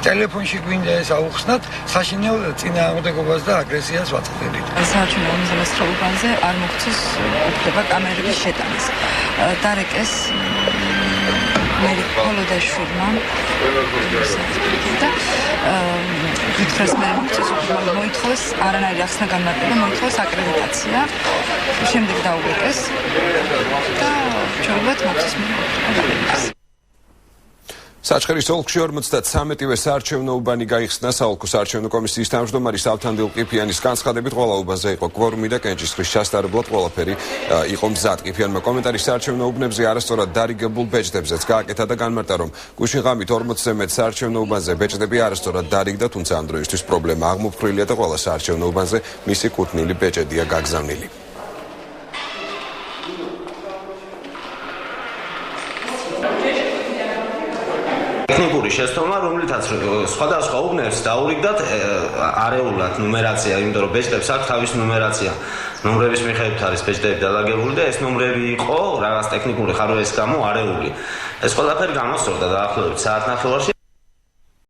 ტელეფონში გვინდა ეს აუხსნათ, საშინელ წინააღმდეგობას და აგრესიას ვაწყდებით. საარჩევნო უბანზე არ მოხდეს უფლება კამერების შეტანის. დარეკეს მერი კოლოდაშვილმა და ითხრეს მე მოითხოვეს არანაირი ახსნა განმარტება, მოითხოვეს აკრედიტაცია, შემდეგ დაუგეკეს და ჩვენებად მოხდეს მე. საჩხერის ოლქში 53-ვე საარჩევნო უბანი გაიხსნა საოლქო საარჩევნო კომისიის თავმჯდომარის ავთანდილ ყიფიანის განცხადებით, ყველა უბანზე იყო კვორუმი და კენჭისყრის ჩასტარებლად ყველაფერი იყო მზად. ყიფიანმა კომენტარის საარჩევნო უბნებზე არასწორად დარიგებულ ბეჭდებზეც გააკეთა და განმარტა, რომ გუშინ ღამით 40-ზე მეტ საარჩევნო უბანზე ბეჭდები არასწორად დარიგდა, თუმცა ამ დროისთვის პრობლემა აღმოფხრილია და ყველა საარჩევნო უბანზე მისი კუთვნილი ბეჭედია გაგზავნილი. ტექნიკური შეცდომა, რომლითაც სხვადასხვა უბნებს დაურიგდათ არეულად ნუმერაცია, იმიტომ რომ ბეჭდებს აქვს თავის ნუმერაცია. ნომრების მიხედვით არის ბეჭდები დალაგებული და ეს ნომრები იყო რაღაც ტექნიკური ხარვერის გამო არეული. ეს ყველაფერი გამოსწორდა დაახლოებით საათნახევარში.